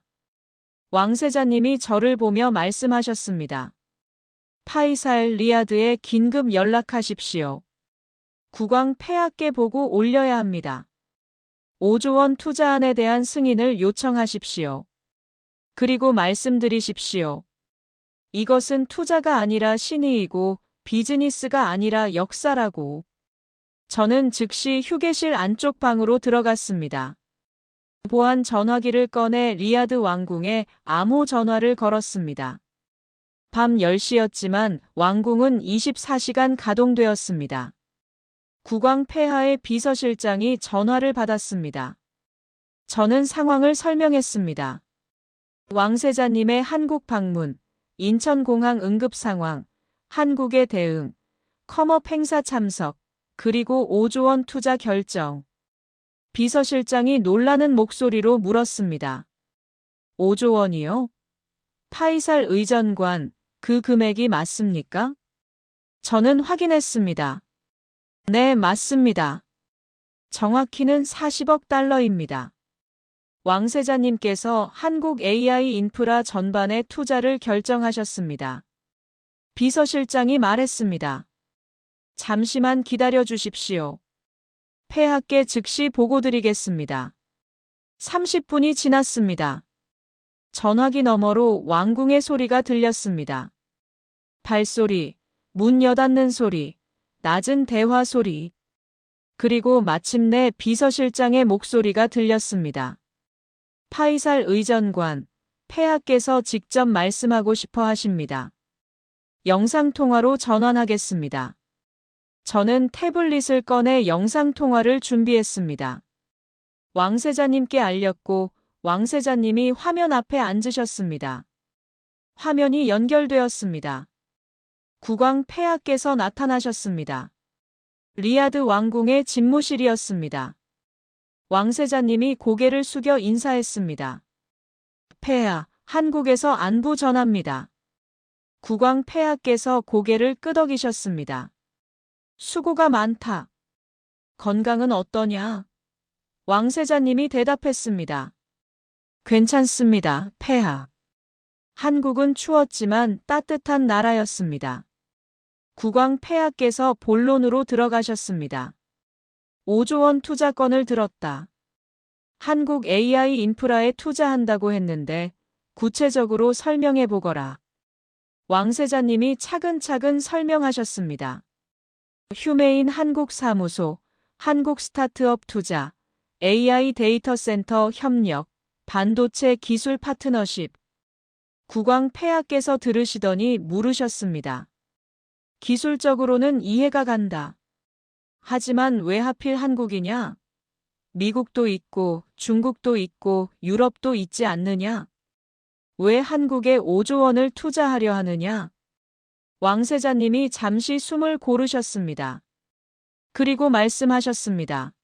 왕세자님이 저를 보며 말씀하셨습니다. 파이살 리야드에 긴급 연락하십시오. 국왕 폐하께 보고 올려야 합니다. 5조 원 투자안에 대한 승인을 요청하십시오. 그리고 말씀드리십시오. 이것은 투자가 아니라 신의이고 비즈니스가 아니라 역사라고. 저는 즉시 휴게실 안쪽 방으로 들어갔습니다. 보안 전화기를 꺼내 리야드 왕궁에 암호 전화를 걸었습니다. 밤 10시였지만 왕궁은 24시간 가동되었습니다. 국왕 폐하의 비서실장이 전화를 받았습니다. 저는 상황을 설명했습니다. 왕세자님의 한국 방문, 인천공항 응급 상황, 한국의 대응, 컴업 행사 참석, 그리고 5조 원 투자 결정. 비서실장이 놀라는 목소리로 물었습니다. 5조 원이요? 파이살 의전관, 그 금액이 맞습니까? 저는 확인했습니다. 네, 맞습니다. 정확히는 40억 달러입니다. 왕세자님께서 한국 AI 인프라 전반의 투자를 결정하셨습니다. 비서실장이 말했습니다. 잠시만 기다려 주십시오. 폐하께 즉시 보고드리겠습니다. 30분이 지났습니다. 전화기 너머로 왕궁의 소리가 들렸습니다. 발소리, 문 여닫는 소리, 낮은 대화 소리. 그리고 마침내 비서실장의 목소리가 들렸습니다. 파이살 의전관, 폐하께서 직접 말씀하고 싶어 하십니다. 영상통화로 전환하겠습니다. 저는 태블릿을 꺼내 영상통화를 준비했습니다. 왕세자님께 알렸고 왕세자님이 화면 앞에 앉으셨습니다. 화면이 연결되었습니다. 국왕 폐하께서 나타나셨습니다. 리야드 왕궁의 집무실이었습니다. 왕세자님이 고개를 숙여 인사했습니다. 폐하, 한국에서 안부 전합니다. 국왕 폐하께서 고개를 끄덕이셨습니다. 수고가 많다. 건강은 어떠냐? 왕세자님이 대답했습니다. 괜찮습니다, 폐하. 한국은 추웠지만 따뜻한 나라였습니다. 국왕 폐하께서 본론으로 들어가셨습니다. 5조 원 투자권을 들었다. 한국 AI 인프라에 투자한다고 했는데 구체적으로 설명해 보거라. 왕세자님이 차근차근 설명하셨습니다. 휴메인 한국사무소, 한국 스타트업 투자, AI 데이터 센터 협력, 반도체 기술 파트너십. 국왕 폐하께서 들으시더니 물으셨습니다. 기술적으로는 이해가 간다. 하지만 왜 하필 한국이냐? 미국도 있고 중국도 있고 유럽도 있지 않느냐? 왜 한국에 5조 원을 투자하려 하느냐? 왕세자님이 잠시 숨을 고르셨습니다. 그리고 말씀하셨습니다.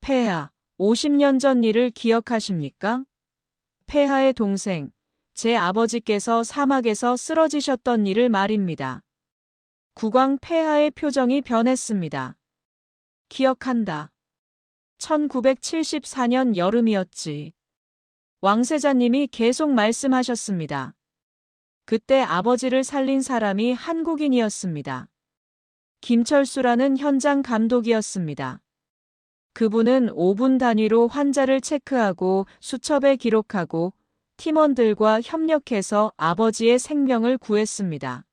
폐하, 50년 전 일을 기억하십니까? 폐하의 동생, 제 아버지께서 사막에서 쓰러지셨던 일을 말입니다. 국왕 폐하의 표정이 변했습니다. 기억한다. 1974년 여름이었지. 왕세자님이 계속 말씀하셨습니다. 그때 아버지를 살린 사람이 한국인이었습니다. 김철수라는 현장 감독이었습니다. 그분은 5분 단위로 환자를 체크하고 수첩에 기록하고 팀원들과 협력해서 아버지의 생명을 구했습니다.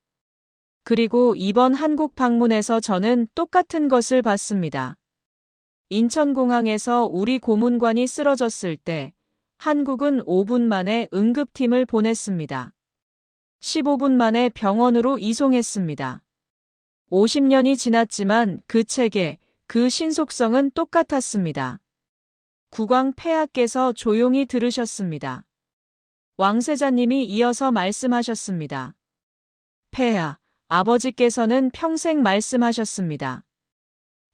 그리고 이번 한국 방문에서 저는 똑같은 것을 봤습니다. 인천공항에서 우리 고문관이 쓰러졌을 때 한국은 5분 만에 응급팀을 보냈습니다. 15분 만에 병원으로 이송했습니다. 50년이 지났지만 그 체계, 그 신속성은 똑같았습니다. 국왕 폐하께서 조용히 들으셨습니다. 왕세자님이 이어서 말씀하셨습니다. 폐하, 아버지께서는 평생 말씀하셨습니다.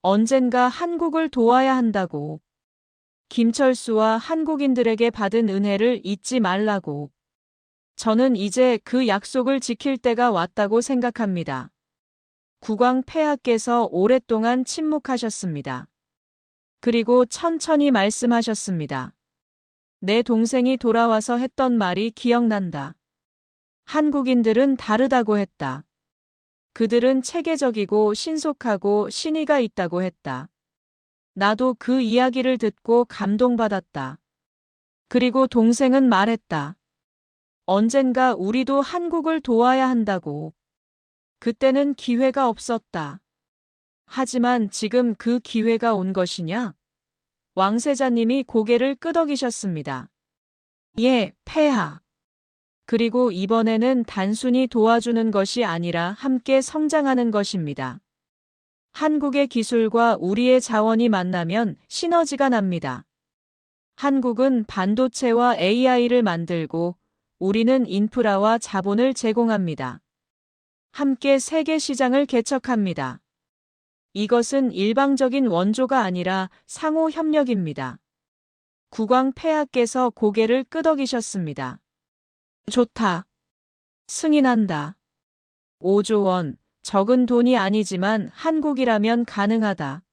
언젠가 한국을 도와야 한다고. 김철수와 한국인들에게 받은 은혜를 잊지 말라고. 저는 이제 그 약속을 지킬 때가 왔다고 생각합니다. 국왕 폐하께서 오랫동안 침묵하셨습니다. 그리고 천천히 말씀하셨습니다. 내 동생이 돌아와서 했던 말이 기억난다. 한국인들은 다르다고 했다. 그들은 체계적이고 신속하고 신의가 있다고 했다. 나도 그 이야기를 듣고 감동받았다. 그리고 동생은 말했다. 언젠가 우리도 한국을 도와야 한다고. 그때는 기회가 없었다. 하지만 지금 그 기회가 온 것이냐? 왕세자님이 고개를 끄덕이셨습니다. 예, 폐하. 그리고 이번에는 단순히 도와주는 것이 아니라 함께 성장하는 것입니다. 한국의 기술과 우리의 자원이 만나면 시너지가 납니다. 한국은 반도체와 AI를 만들고 우리는 인프라와 자본을 제공합니다. 함께 세계 시장을 개척합니다. 이것은 일방적인 원조가 아니라 상호 협력입니다. 국왕 폐하께서 고개를 끄덕이셨습니다. 좋다. 승인한다. 5조 원, 적은 돈이 아니지만 한국이라면 가능하다.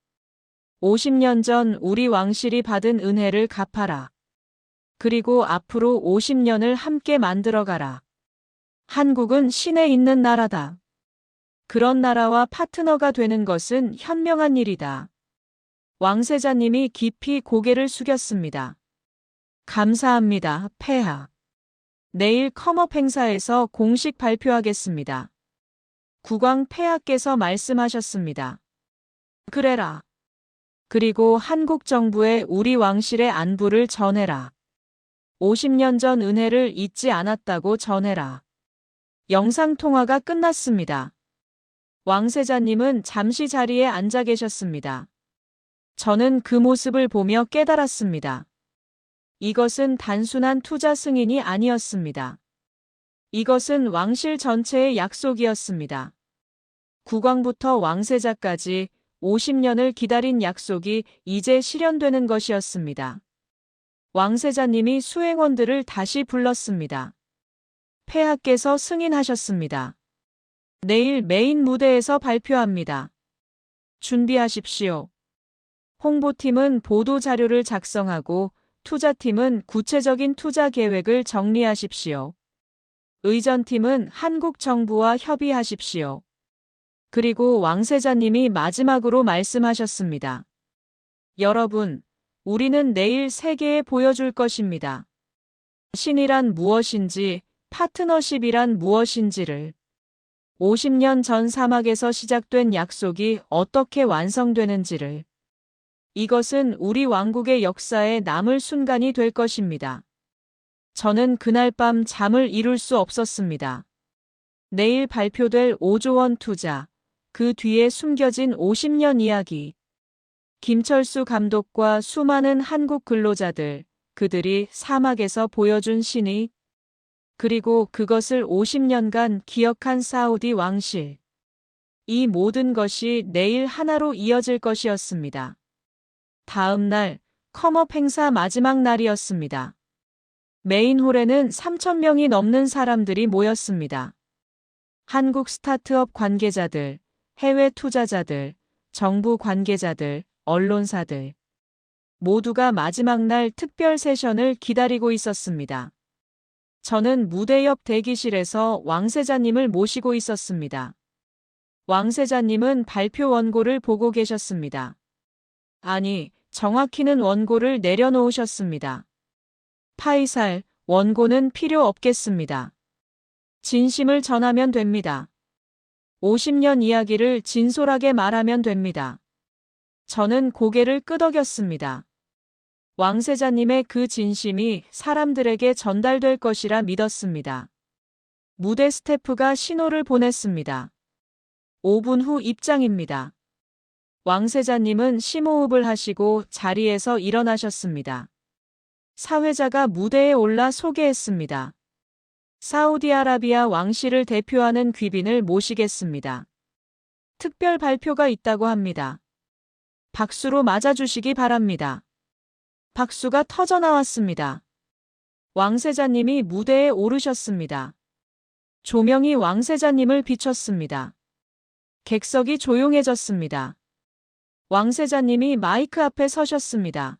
50년 전 우리 왕실이 받은 은혜를 갚아라. 그리고 앞으로 50년을 함께 만들어가라. 한국은 신에 있는 나라다. 그런 나라와 파트너가 되는 것은 현명한 일이다. 왕세자님이 깊이 고개를 숙였습니다. 감사합니다, 폐하. 내일 컴업 행사에서 공식 발표하겠습니다. 국왕 폐하께서 말씀하셨습니다. 그래라. 그리고 한국 정부에 우리 왕실의 안부를 전해라. 50년 전 은혜를 잊지 않았다고 전해라. 영상통화가 끝났습니다. 왕세자님은 잠시 자리에 앉아 계셨습니다. 저는 그 모습을 보며 깨달았습니다. 이것은 단순한 투자 승인이 아니었습니다. 이것은 왕실 전체의 약속이었습니다. 국왕부터 왕세자까지 50년을 기다린 약속이 이제 실현되는 것이었습니다. 왕세자님이 수행원들을 다시 불렀습니다. 폐하께서 승인하셨습니다. 내일 메인 무대에서 발표합니다. 준비하십시오. 홍보팀은 보도 자료를 작성하고 투자팀은 구체적인 투자 계획을 정리하십시오. 의전팀은 한국 정부와 협의하십시오. 그리고 왕세자님이 마지막으로 말씀하셨습니다. 여러분, 우리는 내일 세계에 보여줄 것입니다. 신이란 무엇인지, 파트너십이란 무엇인지를. 50년 전 사막에서 시작된 약속이 어떻게 완성되는지를. 이것은 우리 왕국의 역사에 남을 순간이 될 것입니다. 저는 그날 밤 잠을 이룰 수 없었습니다. 내일 발표될 5조 원 투자, 그 뒤에 숨겨진 50년 이야기. 김철수 감독과 수많은 한국 근로자들, 그들이 사막에서 보여준 신의, 그리고 그것을 50년간 기억한 사우디 왕실. 이 모든 것이 내일 하나로 이어질 것이었습니다. 다음 날, 컴업 행사 마지막 날이었습니다. 메인홀에는 3,000명이 넘는 사람들이 모였습니다. 한국 스타트업 관계자들, 해외 투자자들, 정부 관계자들, 언론사들. 모두가 마지막 날 특별 세션을 기다리고 있었습니다. 저는 무대 옆 대기실에서 왕세자님을 모시고 있었습니다. 왕세자님은 발표 원고를 보고 계셨습니다. 아니, 정확히는 원고를 내려놓으셨습니다. 파이살, 원고는 필요 없겠습니다. 진심을 전하면 됩니다. 50년 이야기를 진솔하게 말하면 됩니다. 저는 고개를 끄덕였습니다. 왕세자님의 그 진심이 사람들에게 전달될 것이라 믿었습니다. 무대 스태프가 신호를 보냈습니다. 5분 후 입장입니다. 왕세자님은 심호흡을 하시고 자리에서 일어나셨습니다. 사회자가 무대에 올라 소개했습니다. 사우디아라비아 왕실을 대표하는 귀빈을 모시겠습니다. 특별 발표가 있다고 합니다. 박수로 맞아주시기 바랍니다. 박수가 터져 나왔습니다. 왕세자님이 무대에 오르셨습니다. 조명이 왕세자님을 비췄습니다. 객석이 조용해졌습니다. 왕세자님이 마이크 앞에 서셨습니다.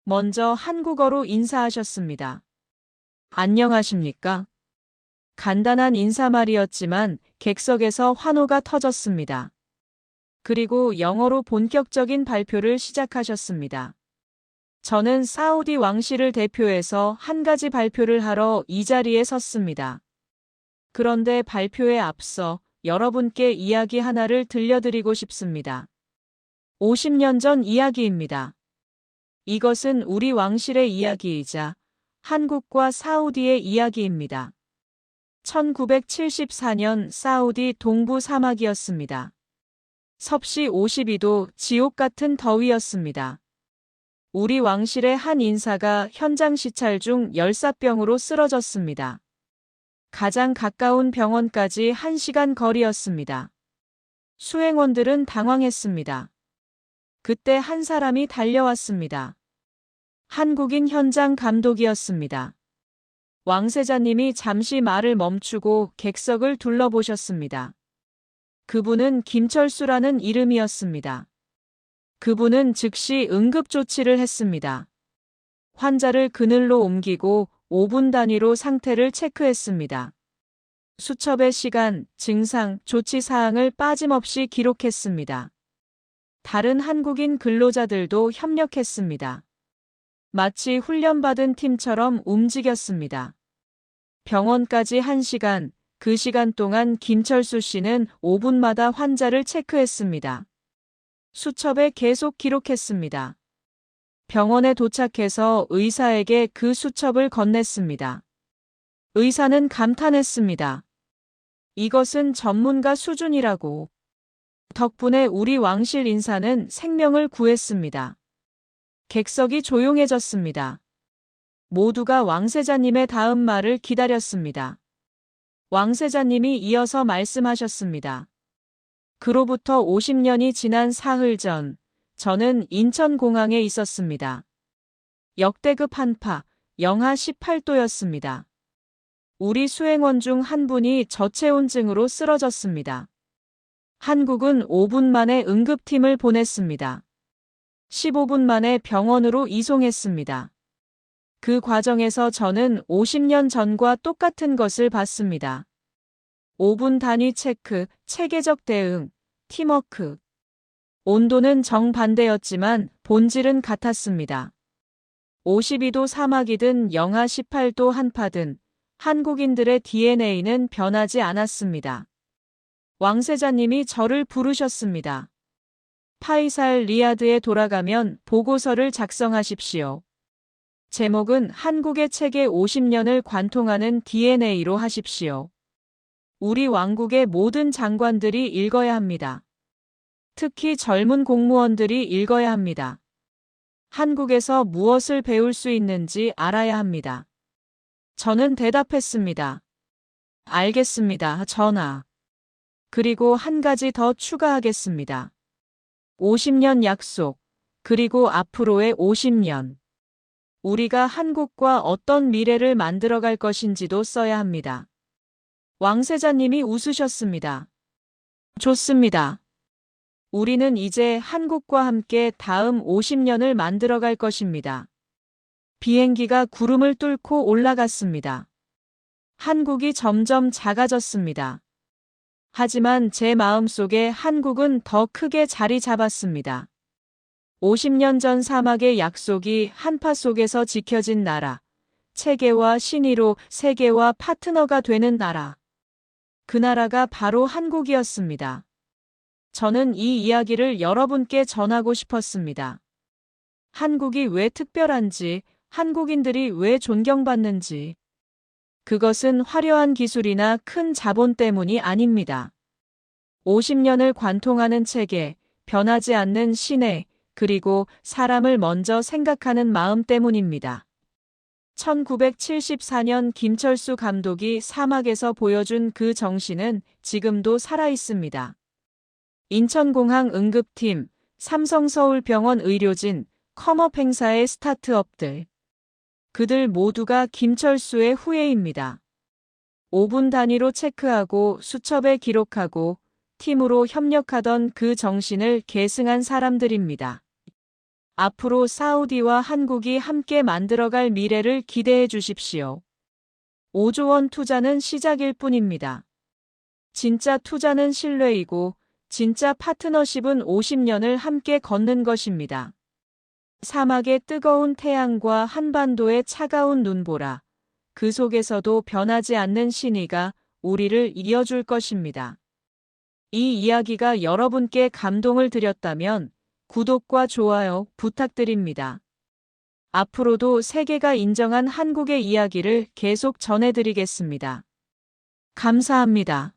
먼저 한국어로 인사하셨습니다. 안녕하십니까? 간단한 인사말이었지만 객석에서 환호가 터졌습니다. 그리고 영어로 본격적인 발표를 시작하셨습니다. 저는 사우디 왕실을 대표해서 한 가지 발표를 하러 이 자리에 섰습니다. 그런데 발표에 앞서 여러분께 이야기 하나를 들려드리고 싶습니다. 50년 전 이야기입니다. 이것은 우리 왕실의 이야기이자 한국과 사우디의 이야기입니다. 1974년 사우디 동부 사막이었습니다. 섭씨 52도 지옥 같은 더위였습니다. 우리 왕실의 한 인사가 현장 시찰 중 열사병으로 쓰러졌습니다. 가장 가까운 병원까지 1시간 거리였습니다. 수행원들은 당황했습니다. 그때 한 사람이 달려왔습니다. 한국인 현장 감독이었습니다. 왕세자님이 잠시 말을 멈추고 객석을 둘러보셨습니다. 그분은 김철수라는 이름이었습니다. 그분은 즉시 응급조치를 했습니다. 환자를 그늘로 옮기고 5분 단위로 상태를 체크했습니다. 수첩의 시간, 증상, 조치 사항을 빠짐없이 기록했습니다. 다른 한국인 근로자들도 협력했습니다. 마치 훈련받은 팀처럼 움직였습니다. 병원까지 1시간, 그 시간 동안 김철수 씨는 5분마다 환자를 체크했습니다. 수첩에 계속 기록했습니다. 병원에 도착해서 의사에게 그 수첩을 건넸습니다. 의사는 감탄했습니다. 이것은 전문가 수준이라고. 덕분에 우리 왕실 인사는 생명을 구했습니다. 객석이 조용해졌습니다. 모두가 왕세자님의 다음 말을 기다렸습니다. 왕세자님이 이어서 말씀하셨습니다. 그로부터 50년이 지난 사흘 전, 저는 인천공항에 있었습니다. 역대급 한파, 영하 18도였습니다. 우리 수행원 중 한 분이 저체온증으로 쓰러졌습니다. 한국은 5분 만에 응급팀을 보냈습니다. 15분 만에 병원으로 이송했습니다. 그 과정에서 저는 50년 전과 똑같은 것을 봤습니다. 5분 단위 체크, 체계적 대응, 팀워크. 온도는 정반대였지만 본질은 같았습니다. 52도 사막이든 영하 18도 한파든 한국인들의 DNA는 변하지 않았습니다. 왕세자님이 저를 부르셨습니다. 파이살 리야드에 돌아가면 보고서를 작성하십시오. 제목은 한국의 체계 50년을 관통하는 DNA로 하십시오. 우리 왕국의 모든 장관들이 읽어야 합니다. 특히 젊은 공무원들이 읽어야 합니다. 한국에서 무엇을 배울 수 있는지 알아야 합니다. 저는 대답했습니다. 알겠습니다, 전하. 그리고 한 가지 더 추가하겠습니다. 50년 약속, 그리고 앞으로의 50년. 우리가 한국과 어떤 미래를 만들어갈 것인지도 써야 합니다. 왕세자님이 웃으셨습니다. 좋습니다. 우리는 이제 한국과 함께 다음 50년을 만들어갈 것입니다. 비행기가 구름을 뚫고 올라갔습니다. 한국이 점점 작아졌습니다. 하지만 제 마음속에 한국은 더 크게 자리 잡았습니다. 50년 전 사막의 약속이 한파 속에서 지켜진 나라, 체계와 신의로 세계와 파트너가 되는 나라. 그 나라가 바로 한국이었습니다. 저는 이 이야기를 여러분께 전하고 싶었습니다. 한국이 왜 특별한지, 한국인들이 왜 존경받는지. 그것은 화려한 기술이나 큰 자본 때문이 아닙니다. 50년을 관통하는 체계, 변하지 않는 신뢰, 그리고 사람을 먼저 생각하는 마음 때문입니다. 1974년 김철수 감독이 사막에서 보여준 그 정신은 지금도 살아있습니다. 인천공항 응급팀, 삼성서울병원 의료진, 컴업 행사의 스타트업들. 그들 모두가 김철수의 후예입니다. 5분 단위로 체크하고 수첩에 기록하고 팀으로 협력하던 그 정신을 계승한 사람들입니다. 앞으로 사우디와 한국이 함께 만들어갈 미래를 기대해 주십시오. 5조 원 투자는 시작일 뿐입니다. 진짜 투자는 신뢰이고 진짜 파트너십은 50년을 함께 걷는 것입니다. 사막의 뜨거운 태양과 한반도의 차가운 눈보라, 그 속에서도 변하지 않는 신의가 우리를 이어줄 것입니다. 이 이야기가 여러분께 감동을 드렸다면 구독과 좋아요 부탁드립니다. 앞으로도 세계가 인정한 한국의 이야기를 계속 전해드리겠습니다. 감사합니다.